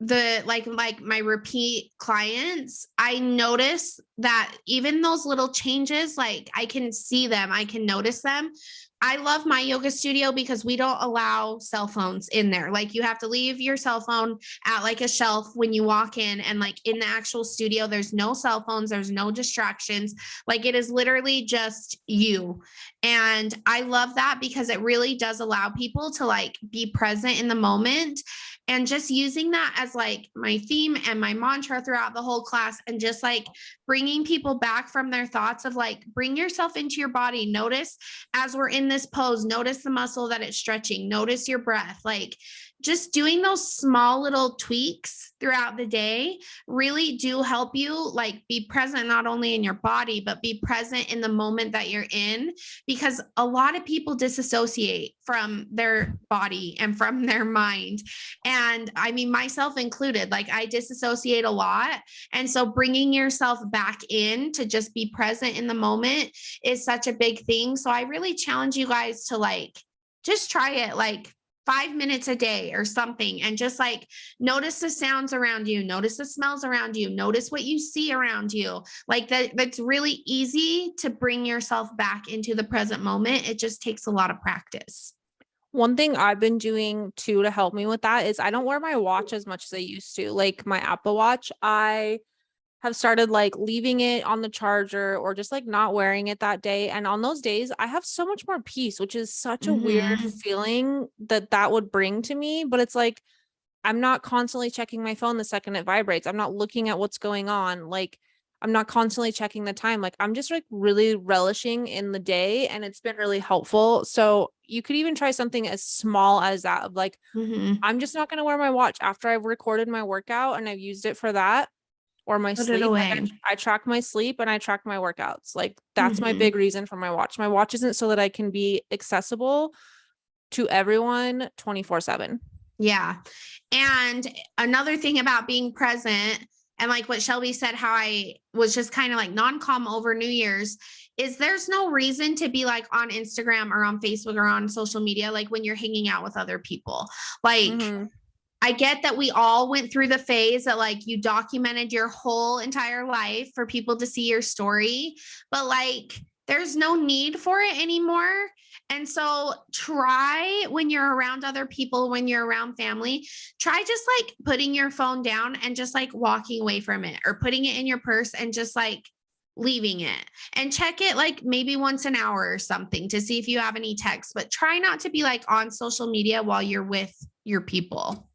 B: my repeat clients, I notice that even those little changes, like I can see them, I can notice them. I love my yoga studio because we don't allow cell phones in there. Like you have to leave your cell phone at like a shelf when you walk in, and like in the actual studio there's no cell phones, there's no distractions. Like it is literally just you. And I love that because it really does allow people to like be present in the moment, and just using that as like my theme and my mantra throughout the whole class, and just like bringing people back from their thoughts of like, bring yourself into your body. Notice as we're in this pose, notice the muscle that it's stretching, notice your breath. Like just doing those small little tweaks throughout the day really do help you like be present not only in your body but be present in the moment that you're in, because a lot of people disassociate from their body and from their mind. And I mean, myself included, like I disassociate a lot. And so bringing yourself back in to just be present in the moment is such a big thing. So I really challenge you guys to like, just try it like 5 minutes a day or something, and just like notice the sounds around you, notice the smells around you, notice what you see around you. Like that's really easy to bring yourself back into the present moment. It just takes a lot of practice.
A: One thing I've been doing too to help me with that is I don't wear my watch as much as I used to. Like my Apple Watch, I have started like leaving it on the charger or just like not wearing it that day. And on those days, I have so much more peace, which is such a weird
B: Mhm.
A: feeling that that would bring to me. But it's like, I'm not constantly checking my phone the second it vibrates. I'm not looking at what's going on. Like, I'm not constantly checking the time. Like, I'm just like really relishing in the day, and it's been really helpful. So, you could even try something as small as that of like,
B: Mhm.
A: I'm just not going to wear my watch after I've recorded my workout and I've used it for that or my
B: Put it
A: sleep. Like
B: away.
A: I track my sleep and I track my workouts. Like that's my big
B: Mhm.
A: reason for my watch. My watch isn't so that I can be accessible to everyone 24/7.
B: Yeah. And another thing about being present, and like what Shelby said, how I was just kind of like non-com over New Year's, is there's no reason to be like on Instagram or on Facebook or on social media, like when you're hanging out with other people. Like,
A: Mm-hmm.
B: I get that we all went through the phase that like you documented your whole entire life for people to see your story, but like there's no need for it anymore. And so try when you're around other people, when you're around family, try just like putting your phone down and just like walking away from it or putting it in your purse and just like leaving it and check it like maybe once an hour or something to see if you have any texts, but try not to be like on social media while you're with your people.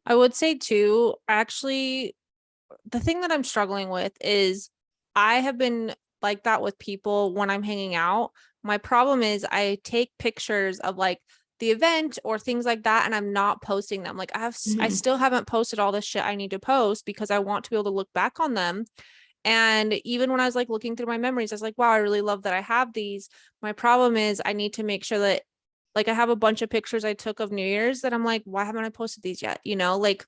A: I would say too, actually, the thing that I'm struggling with is I have been like that with people when I'm hanging out. My problem is I take pictures of like the event or things like that and I'm not posting them. Like I
B: Mhm.
A: still haven't posted all the shit I need to post because I want to be able to look back on them. And even when I was like looking through my memories, I was like, wow, I really love that I have these. My problem is I need to make sure that like I have a bunch of pictures I took of New Year's that I'm like, why haven't I posted these yet? You know, like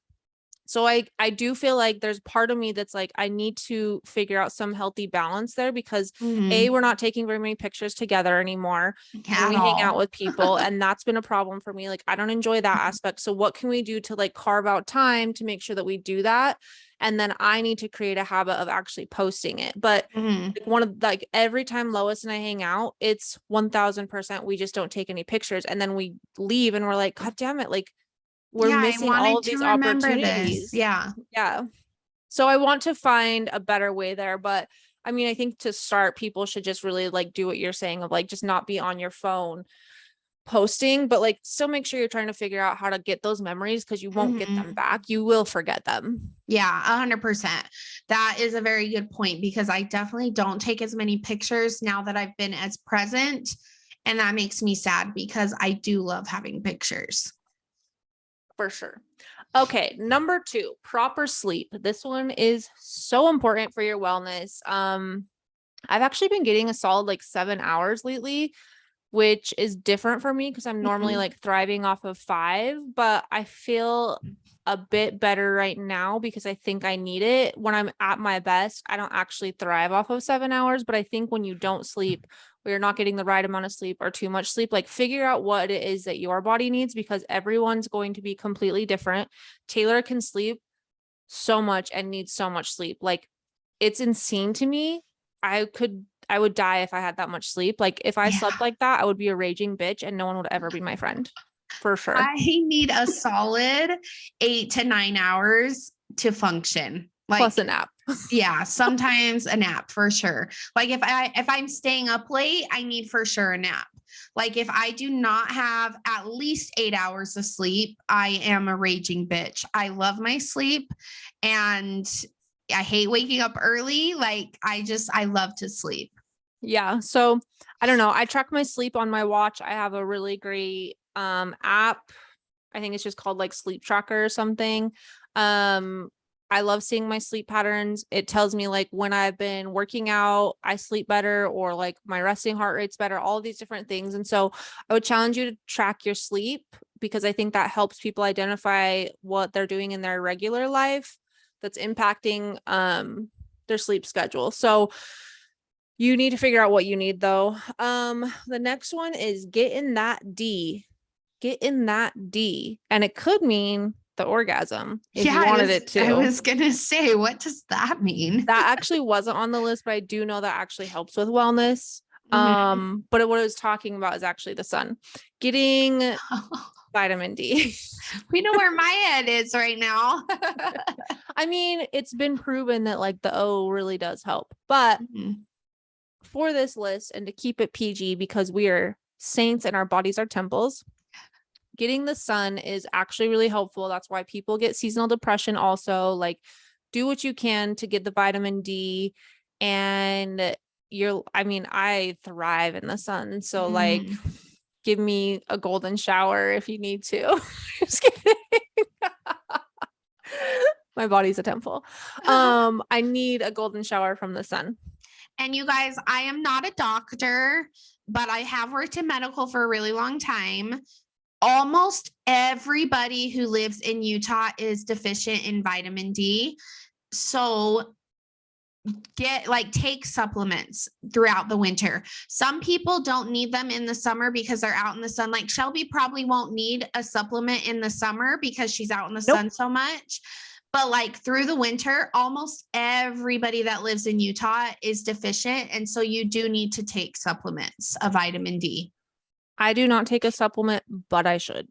A: so I do feel like there's part of me that's like I need to figure out some healthy balance there because A,
B: Mhm.
A: we're not taking very many pictures together anymore when
B: At
A: we hang out
B: all.
A: with people, and that's been a problem for me. Like I don't enjoy that aspect. So what can we do to like carve out time to make sure that we do that? And then I need to create a habit of actually posting it. But
B: Mhm.
A: like one of like every time Lois and I hang out, it's 1000% we just don't take any pictures and then we leave and we're like, God damn it, like we're
B: Yeah, I
A: missing all
B: wanted
A: of
B: to
A: these
B: remember this.
A: opportunities.
B: Yeah.
A: Yeah. So I want to find a better way there, but I mean, I think to start, people should just really like do what you're saying of like just not be on your phone posting, but like still make sure you're trying to figure out how to get those memories because you won't get them
B: Mhm.
A: back. You will forget them.
B: Yeah, 100%. That is a very good point because I definitely don't take as many pictures now that I've been as present. And that makes me sad because I do love having pictures.
A: For sure. Okay, number 2, proper sleep. This one is so important for your wellness. I've actually been getting a solid like 7 hours lately, which is different for me because I'm normally
B: Mhm.
A: like thriving off of 5, but I feel a bit better right now because I think I need it. When I'm at my best, I don't actually thrive off of 7 hours, but I think when you don't sleep, or you're not getting the right amount of sleep or too much sleep, like figure out what it is that your body needs because everyone's going to be completely different. Taylor can sleep so much and needs so much sleep. Like it's insane to me. I would die if I had that much sleep. Like if I
B: Yeah.
A: slept like that, I would be a raging bitch and no one would ever be my friend. For sure.
B: I need a solid 8 to 9 hours to function.
A: Plus a
B: Like,
A: nap.
B: yeah, sometimes a nap for sure. Like if I'm staying up late, I need for sure a nap. Like if I do not have at least 8 hours of sleep, I am a raging bitch. I love my sleep and I hate waking up early. Like I love to sleep.
A: Yeah. So I don't know. I track my sleep on my watch. I have a really great app. I think it's just called like sleep tracker or something. Um I love seeing my sleep patterns. It tells me like when I've been working out, I sleep better or like my resting heart rate's better, all of these different things. And so I would challenge you to track your sleep because I think that helps people identify what they're doing in their regular life that's impacting their sleep schedule. So you need to figure out what you need though. The next one is get in that D. get in that D. And it could mean the orgasm if you
B: Yeah,
A: wanted it
B: I
A: to.
B: was gonna say, what does that mean?
A: That actually wasn't on the list, but I do know that actually helps with wellness.
B: Mhm.
A: But what I was talking about is actually the sun. Getting vitamin D.
B: We know where my head is right now.
A: I mean, it's been proven that like the O really does help. But
B: Mhm.
A: for this list and to keep it PG because we are saints and our bodies are temples, getting the sun is actually really helpful. That's why people get seasonal depression also. Like, do what you can to get the vitamin D. And I mean, I thrive in the sun. So, like,
B: Mhm.
A: give me a golden shower if you need to. Just kidding. My body's a temple. I need a golden shower from the sun.
B: And you guys, I am not a doctor, but I have worked in medical for a really long time. Almost everybody who lives in Utah is deficient in vitamin D. So take supplements throughout the winter. Some people don't need them in the summer because they're out in the sun. Like Shelby probably won't need a supplement in the summer because she's out in the
A: Nope.
B: sun so much. But like through the winter, almost everybody that lives in Utah is deficient. And so you do need to take supplements of vitamin D.
A: I do not take a supplement, but I should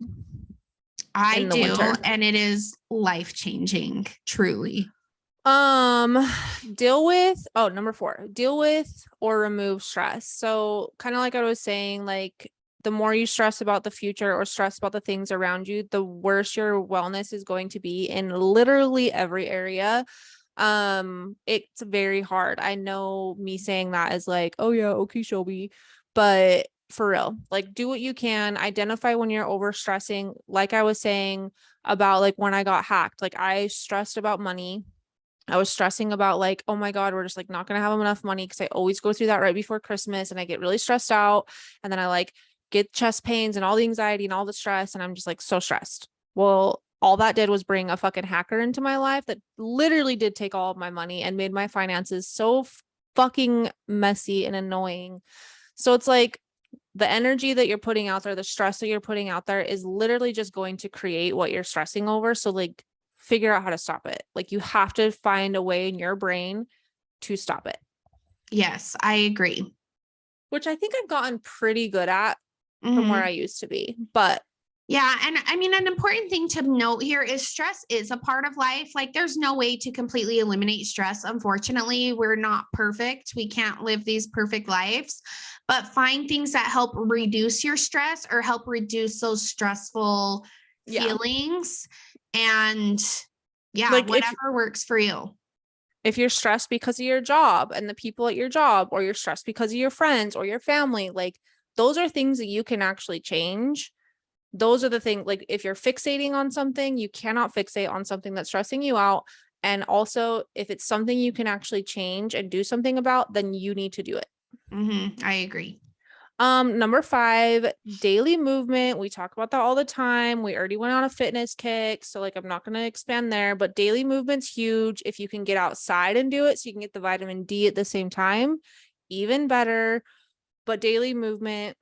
B: I
A: in the
B: do,
A: winter.
B: and it is life changing, truly.
A: Um, number 4, deal with or remove stress. So kind of like I was saying, like the more you stress about the future or stress about the things around you, the worse your wellness is going to be in literally every area. It's very hard. I know me saying that is like, oh yeah, okay, Shelby, but for real, like do what you can, identify when you're over stressing. Like I was saying about like when I got hacked, like I stressed about money. I was stressing about like, oh my God, we're just like not gonna have enough money because I always go through that right before Christmas and I get really stressed out. And then I like get chest pains and all the anxiety and all the stress. And I'm just like so stressed. Well, all that did was bring a fucking hacker into my life that literally did take all of my money and made my finances so fucking messy and annoying. So it's like the energy that you're putting out there, the stress that you're putting out there is literally just going to create what you're stressing over. So like figure out how to stop it. Like you have to find a way in your brain to stop it,
B: Yes, I agree.
A: which I think I've gotten pretty good at from where
B: Mhm.
A: I used to be. But
B: Yeah. And I mean, an important thing to note here is stress is a part of life. Like, there's no way to completely eliminate stress. Unfortunately, we're not perfect. We can't live these perfect lives, but find things that help reduce your stress or help reduce those stressful
A: yeah,
B: feelings. And yeah,
A: like
B: whatever works for you.
A: if you're stressed because of your job and the people at your job, or you're stressed because of your friends or your family, like those are things that you can actually change. Those are the things, like if you're fixating on something, you cannot fixate on something that's stressing you out. And also, if it's something you can actually change and do something about, then you need to do it.
B: I agree.
A: Number 5, daily movement. We talk about that all the time. We already went on a fitness kick, so like I'm not going to expand there, but daily movement's huge. If you can get outside and do it so you can get the vitamin D at the same time, even better. But daily movement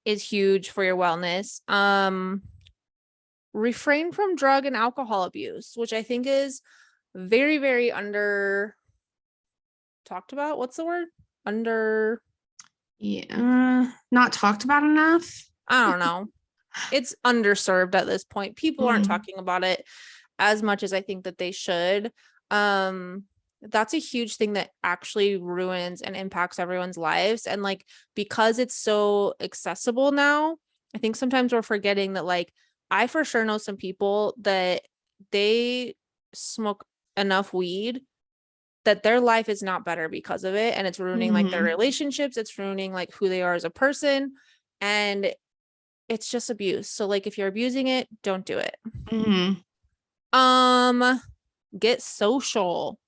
A: is huge for your wellness. Refrain from drug and alcohol abuse, which I think is very, very under talked about. What's the word? Under,
B: Yeah. Not talked about enough.
A: I don't know. It's underserved at this point. People aren't
B: Mm.
A: talking about it as much as I think that they should. Um, that's a huge thing that actually ruins and impacts everyone's lives. And like, because it's so accessible now, I think sometimes we're forgetting that like, I for sure know some people that they smoke enough weed that their life is not better because of it. And it's ruining like their
B: Mhm.
A: relationships. It's ruining like who they are as a person. And it's just abuse. So like if you're abusing it, don't do it.
B: Mhm.
A: Um, get social.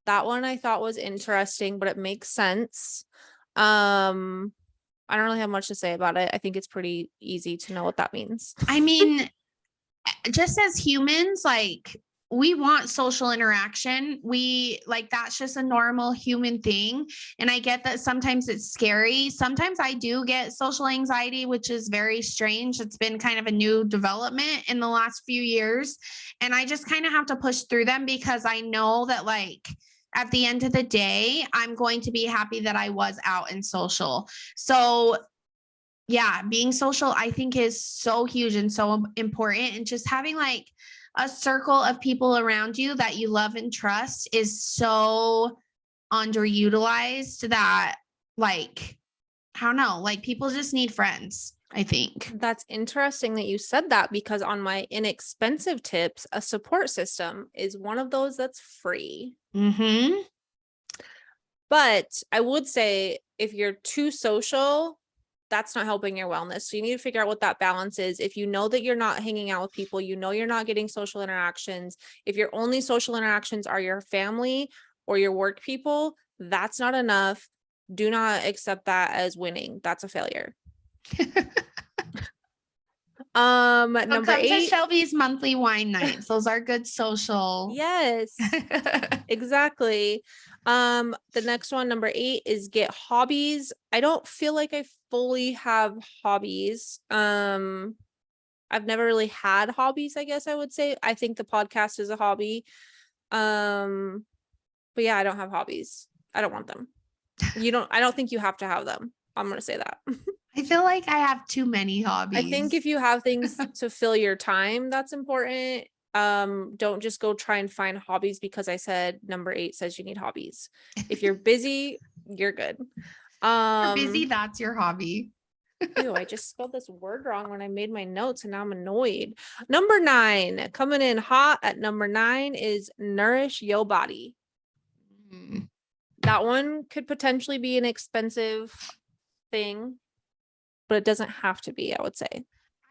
A: That one I thought was interesting, but it makes sense. Um, I don't really have much to say about it. I think it's pretty easy to know what that means.
B: I mean, just as humans, like we want social interaction. We like that's just a normal human thing. And I get that sometimes it's scary. Sometimes I do get social anxiety, which is very strange. It's been kind of a new development in the last few years. And I just kind of have to push through them because I know that, like, at the end of the day, I'm going to be happy that I was out and social. So, yeah, being social, I think, is so huge and so important. And just having like a circle of people around you that you love and trust is so underutilized that, like, I don't know, like people just need friends, I think.
A: That's interesting that you said that, because on my inexpensive tips, a support system is one of those that's free.
B: Mm-hmm.
A: But I would say if you're too social, that's not helping your wellness. So you need to figure out what that balance is. If you know that you're not hanging out with people, you know you're not getting social interactions. If your only social interactions are your family or your work people, that's not enough. Do not accept that as winning. That's a failure.
B: So
A: Number
B: come to
A: 8.
B: Shelby's monthly wine nights. Those are good social.
A: Yes, exactly. The next one, number 8, is get hobbies. I don't feel like I fully have hobbies. I've never really had hobbies, I guess I would say. I think the podcast is a hobby. But yeah, I don't have hobbies. I don't want them. I don't think you have to have them. I'm gonna say that.
B: I feel like I have too many
A: I think
B: hobbies.
A: if you have things to fill your time, that's important. Don't just go try and find hobbies because I said number 8 says you need hobbies. If you're busy, you're good.
B: You're busy, that's your hobby.
A: Ew, I just spelled this word wrong when I made my notes and now I'm annoyed. Number 9, coming in hot at number 9 is nourish your body.
B: Mm.
A: That one could potentially be an expensive thing, but it doesn't have to be, I would say.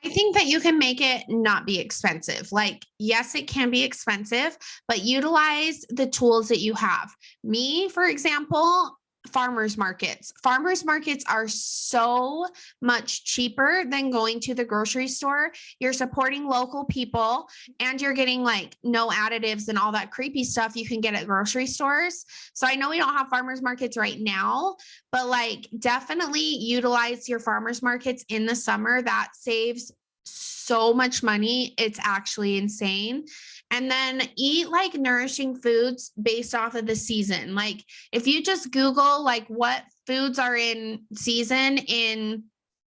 B: I think that you can make it not be expensive. Like, yes, it can be expensive, but utilize the tools that you have. Me, for example, farmers markets. Farmers markets are so much cheaper than going to the grocery store. You're supporting local people and you're getting like no additives and all that creepy stuff you can get at grocery stores. So I know we don't have farmers markets right now, but like definitely utilize your farmers markets in the summer. That saves so much money. It's actually insane. And then eat like nourishing foods based off of the season. Like if you just Google like what foods are in season in,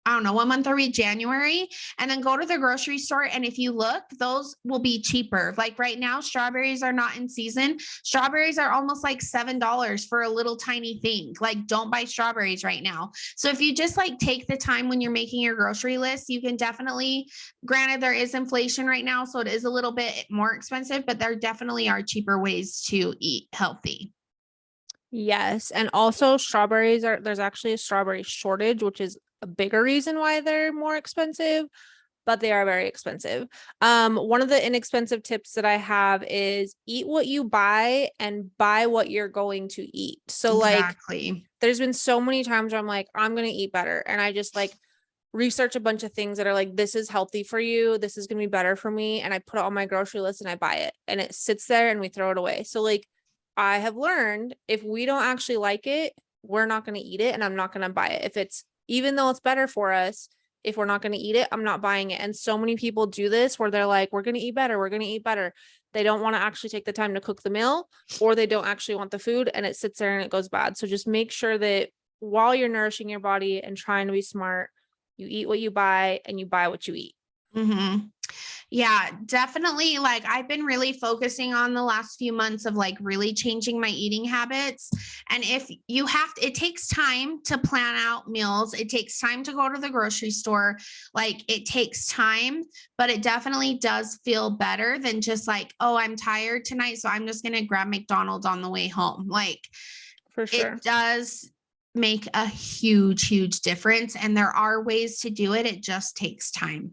B: I don't know, what month are we? January. And then go to the grocery store. And if you look, those will be cheaper. Like right now, strawberries are not in season. Strawberries are almost like $7 for a little tiny thing. Like don't buy strawberries right now. So if you just like take the time when you're making your grocery list, you can definitely, granted, there is inflation right now. So it is a little bit more expensive, but there definitely are cheaper ways to eat healthy.
A: Yes. And also there's actually a strawberry shortage, which is a bigger reason why they're more expensive, but they are very expensive. One of the inexpensive tips that I have is eat what you buy and buy what you're going to eat. So
B: Exactly.
A: like there's been so many times where I'm like, I'm going to eat better. And I just like research a bunch of things that are like, this is healthy for you. This is going to be better for me. And I put it on my grocery list and I buy it and it sits there and we throw it away. So like I have learned if we don't actually like it, we're not going to eat it and I'm not going to buy it. If it's, even though it's better for us, if we're not going to eat it, I'm not buying it. And so many people do this where they're like, we're going to eat better. We're going to eat better. They don't want to actually take the time to cook the meal, or they don't actually want the food and it sits there and it goes bad. So just make sure that while you're nourishing your body and trying to be smart, you eat what you buy and you buy what you eat.
B: Mm-hmm. Yeah, definitely. Like I've been really focusing on the last few months of like really changing my eating habits. And if you have to, it takes time to plan out meals. It takes time to go to the grocery store. Like it takes time, but it definitely does feel better than just like, oh, I'm tired tonight, so I'm just going to grab McDonald's on the way home. Like
A: For sure.
B: it does make a huge, huge difference. And there are ways to do it. It just takes time.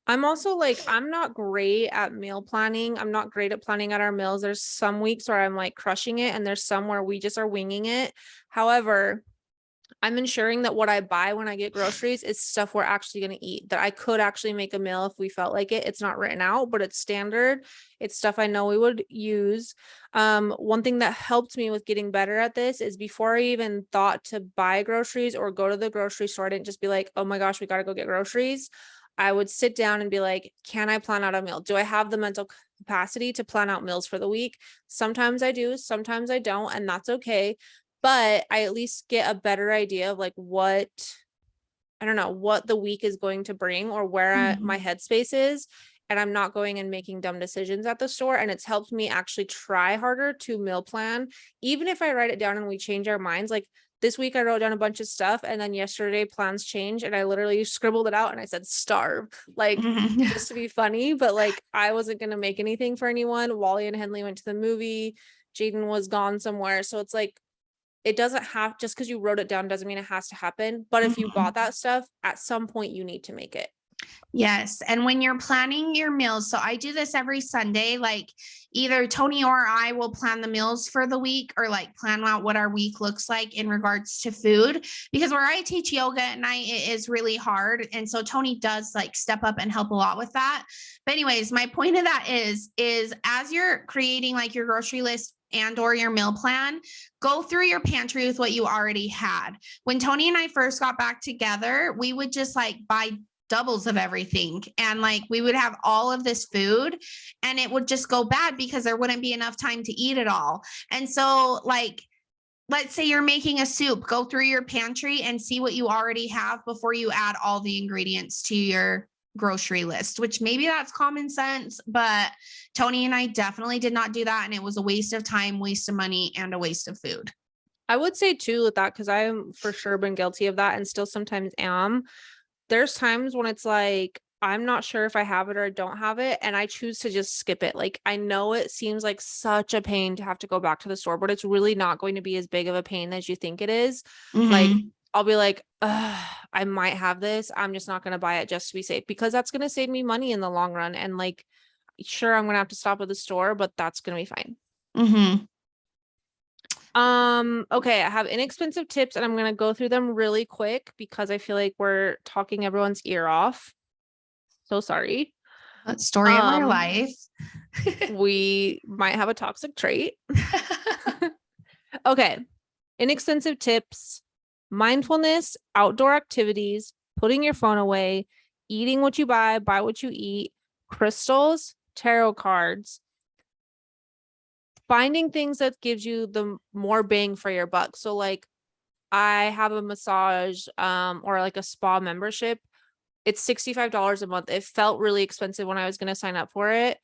A: I'm also like, I'm not great at meal planning. I'm not great at planning out our meals. There's some weeks where I'm like crushing it, and there's some where we just are winging it. However, I'm ensuring that what I buy when I get groceries is stuff we're actually going to eat, that I could actually make a meal if we felt like it. It's not written out, but it's standard. It's stuff I know we would use. One thing that helped me with getting better at this is before I even thought to buy groceries or go to the grocery store, I didn't just be like, oh my gosh, we got to go get groceries. I would sit down and be like, can I plan out a meal? Do I have the mental capacity to plan out meals for the week? Sometimes I do, sometimes I don't, and that's okay. But I at least get a better idea of like what, I don't know, what the week is going to bring or where my headspace is. And I'm not going and making dumb decisions at the store. And it's helped me actually try harder to meal plan, even if I write it down and we change our minds. Like this week, I wrote down a bunch of stuff, and then yesterday plans changed, and I literally scribbled it out and I said starve, like just to be funny. But like I wasn't gonna make anything for anyone. Wally and Henley went to the movie. Jaden was gone somewhere, so it's like it doesn't have, just because you wrote it down doesn't mean it has to happen. But if you bought that stuff, at some point you need to make it.
B: Yes. And when you're planning your meals, so I do this every Sunday, like either Tony or I will plan the meals for the week, or like plan out what our week looks like in regards to food, because where I teach yoga at night, it is really hard. And so Tony does like step up and help a lot with that. But anyways, my point of that is as you're creating like your grocery list and or your meal plan, go through your pantry with what you already had. When Tony and I first got back together, we would just like buy doubles of everything, and like we would have all of this food and it would just go bad because there wouldn't be enough time to eat it all. And so like, let's say you're making a soup, go through your pantry and see what you already have before you add all the ingredients to your grocery list, which maybe that's common sense, but Tony and I definitely did not do that, and it was a waste of time, waste of money, and a waste of food.
A: I would say too with that, because I'm for sure been guilty of that and still sometimes am. There's times when it's like, I'm not sure if I have it or I don't have it, and I choose to just skip it. Like, I know it seems like such a pain to have to go back to the store, but it's really not going to be as big of a pain as you think it is. Like, I'll be like, I might have this. I'm just not going to buy it just to be safe, because that's going to save me money in the long run. And like, sure, I'm going to have to stop at the store, but that's going to be fine. Okay, I have inexpensive tips, and I'm gonna go through them really quick because I feel like we're talking everyone's ear off. So sorry.
B: Story of our life.
A: We might have a toxic trait. Okay. Inexpensive tips: mindfulness, outdoor activities, putting your phone away, eating what you buy what you eat, crystals, tarot cards, finding things that gives you the more bang for your buck. So like I have a massage or like a spa membership. It's $65 a month. It felt really expensive when I was going to sign up for it.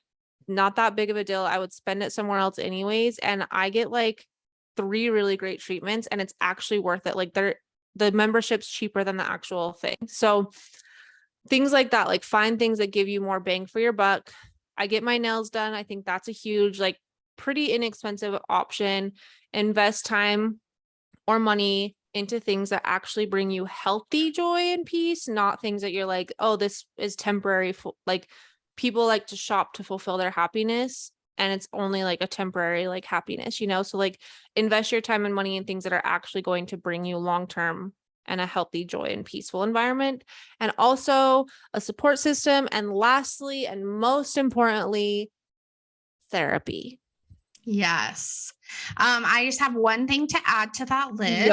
A: Not that big of a deal. I would spend it somewhere else anyways, and I get like 3 really great treatments, and it's actually worth it. Like the membership's cheaper than the actual thing. So things like that, like find things that give you more bang for your buck. I get my nails done. I think that's a huge, like, pretty inexpensive option. Invest time or money into things that actually bring you healthy joy and peace, not things that you're like, oh, this is temporary. Like, people like to shop to fulfill their happiness, and it's only like a temporary like happiness, so like invest your time and money in things that are actually going to bring you long-term and a healthy, joy, and peaceful environment, and also a support system. And lastly, and most importantly, therapy.
B: Yes. I just have one thing to add to that list.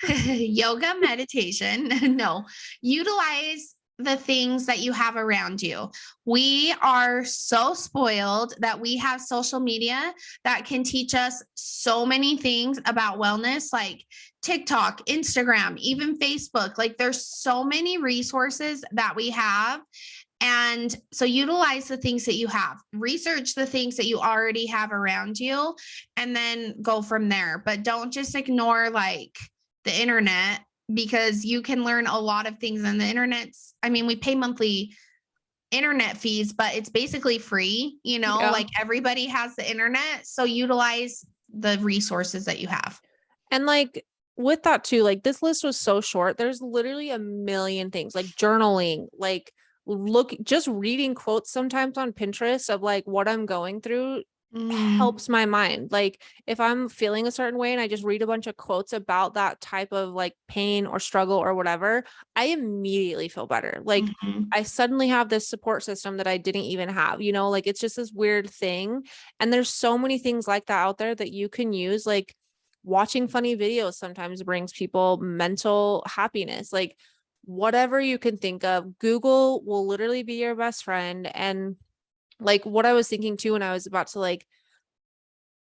B: Yoga, meditation. No, utilize the things that you have around you. We are so spoiled that we have social media that can teach us so many things about wellness, like TikTok, Instagram, even Facebook. Like there's so many resources that we have. And so utilize the things that you have, research the things that you already have around you, and then go from there. But don't just ignore like the internet, because you can learn a lot of things on the internet. I mean, we pay monthly internet fees, but it's basically free, like everybody has the internet. So utilize the resources that you have.
A: And like with that too, like this list was so short. There's literally a million things, like journaling, like just reading quotes sometimes on Pinterest of like what I'm going through
B: Mhm.
A: helps my mind. Like if I'm feeling a certain way and I just read a bunch of quotes about that type of like pain or struggle or whatever, I immediately feel better. Like
B: Mhm.
A: I suddenly have this support system that I didn't even have, you know, like it's just this weird thing. And there's so many things like that out there that you can use. Like watching funny videos sometimes brings people mental happiness. Like whatever you can think of, Google will literally be your best friend. And like what I was thinking too when I was about to like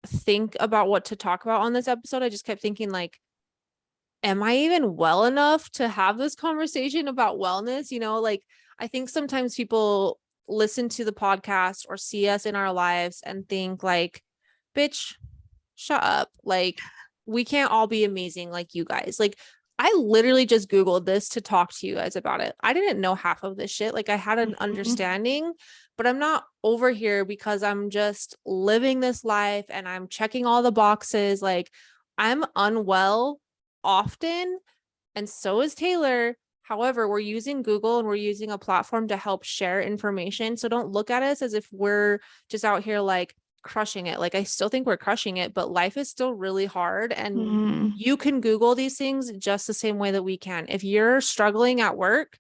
A: think about what to talk about on this episode, I just kept thinking like, am I even well enough to have this conversation about wellness? You know, like I think sometimes people listen to the podcast or see us in our lives and think like, bitch, shut up. Like we can't all be amazing like you guys. Like I literally just Googled this to talk to you guys about it. I didn't know half of this shit. Like I had an
B: Mhm.
A: understanding, but I'm not over here because I'm just living this life and I'm checking all the boxes. Like I'm unwell often, and so is Tayler. However, we're using Google and we're using a platform to help share information. So don't look at us as if we're just out here like crushing it. Like I still think we're crushing it, but life is still really hard. And
B: Mhm.
A: you can Google these things just the same way that we can. If you're struggling at work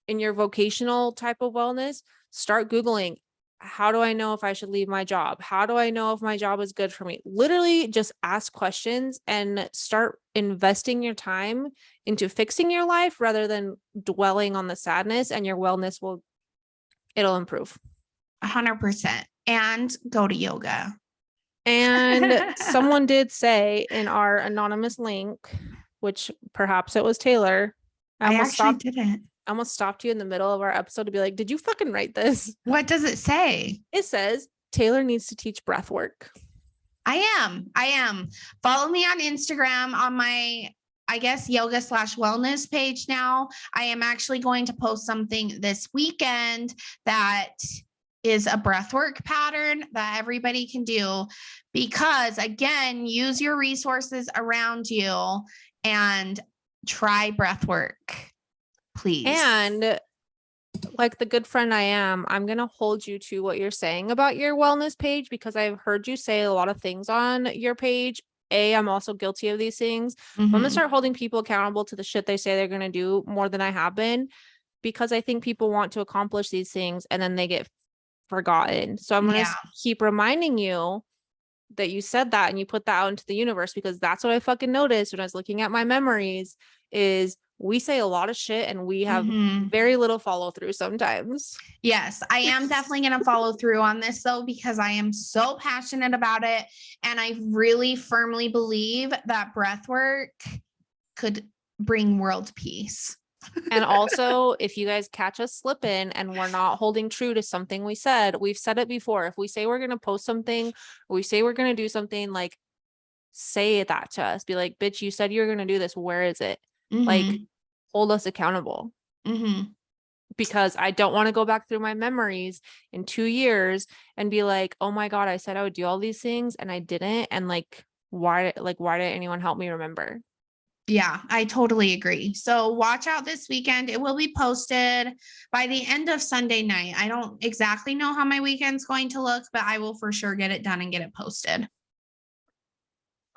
A: in your vocational type of wellness, start Googling, how do I know if I should leave my job? How do I know if my job is good for me? Literally just ask questions and start investing your time into fixing your life rather than dwelling on the sadness, and your wellness will, it'll improve.
B: 100%. And go to yoga.
A: And someone did say in our anonymous link, which perhaps it was Tayler, I
B: I
A: almost
B: actually
A: stopped
B: didn't.
A: I almost stopped you in the middle of our episode to be like, did you fucking write this?
B: What does it say?
A: It says Tayler needs to teach breath work.
B: I am. Follow me on Instagram on my, I guess, yoga/wellness page now. I am actually going to post something this weekend that is a breathwork pattern that everybody can do because, again, use your resources around you and try breathwork, please.
A: And like the good friend I am, I'm going to hold you to what you're saying about your wellness page because I've heard you say a lot of things on your page. I'm also guilty of these things. I'm going to
B: Mhm.
A: start holding people accountable to the shit they say they're going to do more than I have been, because I think people want to accomplish these things and then they get forgotten. So I'm going
B: Yeah.
A: to keep reminding you that you said that and you put that out into the universe, because that's what I fucking noticed when I was looking at my memories is we say a lot of shit and we have
B: Mhm.
A: very little follow through sometimes.
B: Yes, I am definitely going to follow through on this though, because I am so passionate about it. And I really firmly believe that breath work could bring world peace.
A: And also, if you guys catch us slipping and we're not holding true to something we said, we've said it before. If we say we're going to post something, or we say we're going to do something, like say that to us. Be like, bitch, you said you were going to do this. Where is it? Like,
B: Mm-hmm.
A: hold us accountable,
B: Mm-hmm.
A: because I don't want to go back through my memories in 2 years and be like, oh my God, I said I would do all these things and I didn't. And why didn't anyone help me remember?
B: Yeah, I totally agree. So watch out this weekend. It will be posted by the end of Sunday night. I don't exactly know how my weekend's going to look, but I will for sure get it done and get it posted.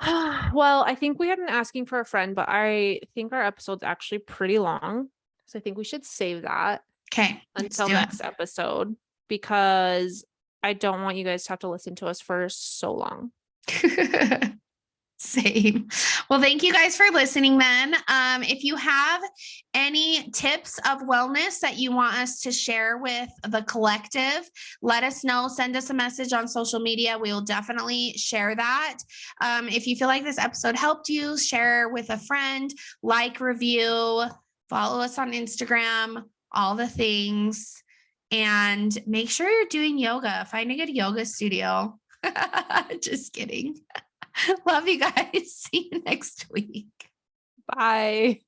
A: Well, I think we had an asking for a friend, but I think our episode's actually pretty long. So I think we should save that
B: Okay, let's
A: until
B: do
A: next episode, because I don't want you guys to have to listen to us for so long.
B: it. Same. Well, thank you guys for listening then. If you have any tips of wellness that you want us to share with the collective, let us know. Send us a message on social media. We will definitely share that. If you feel like this episode helped you, share with a friend, like, review, follow us on Instagram, all the things. And make sure you're doing yoga. Find a good yoga studio. Just kidding. Love you guys. See you next week.
A: Bye.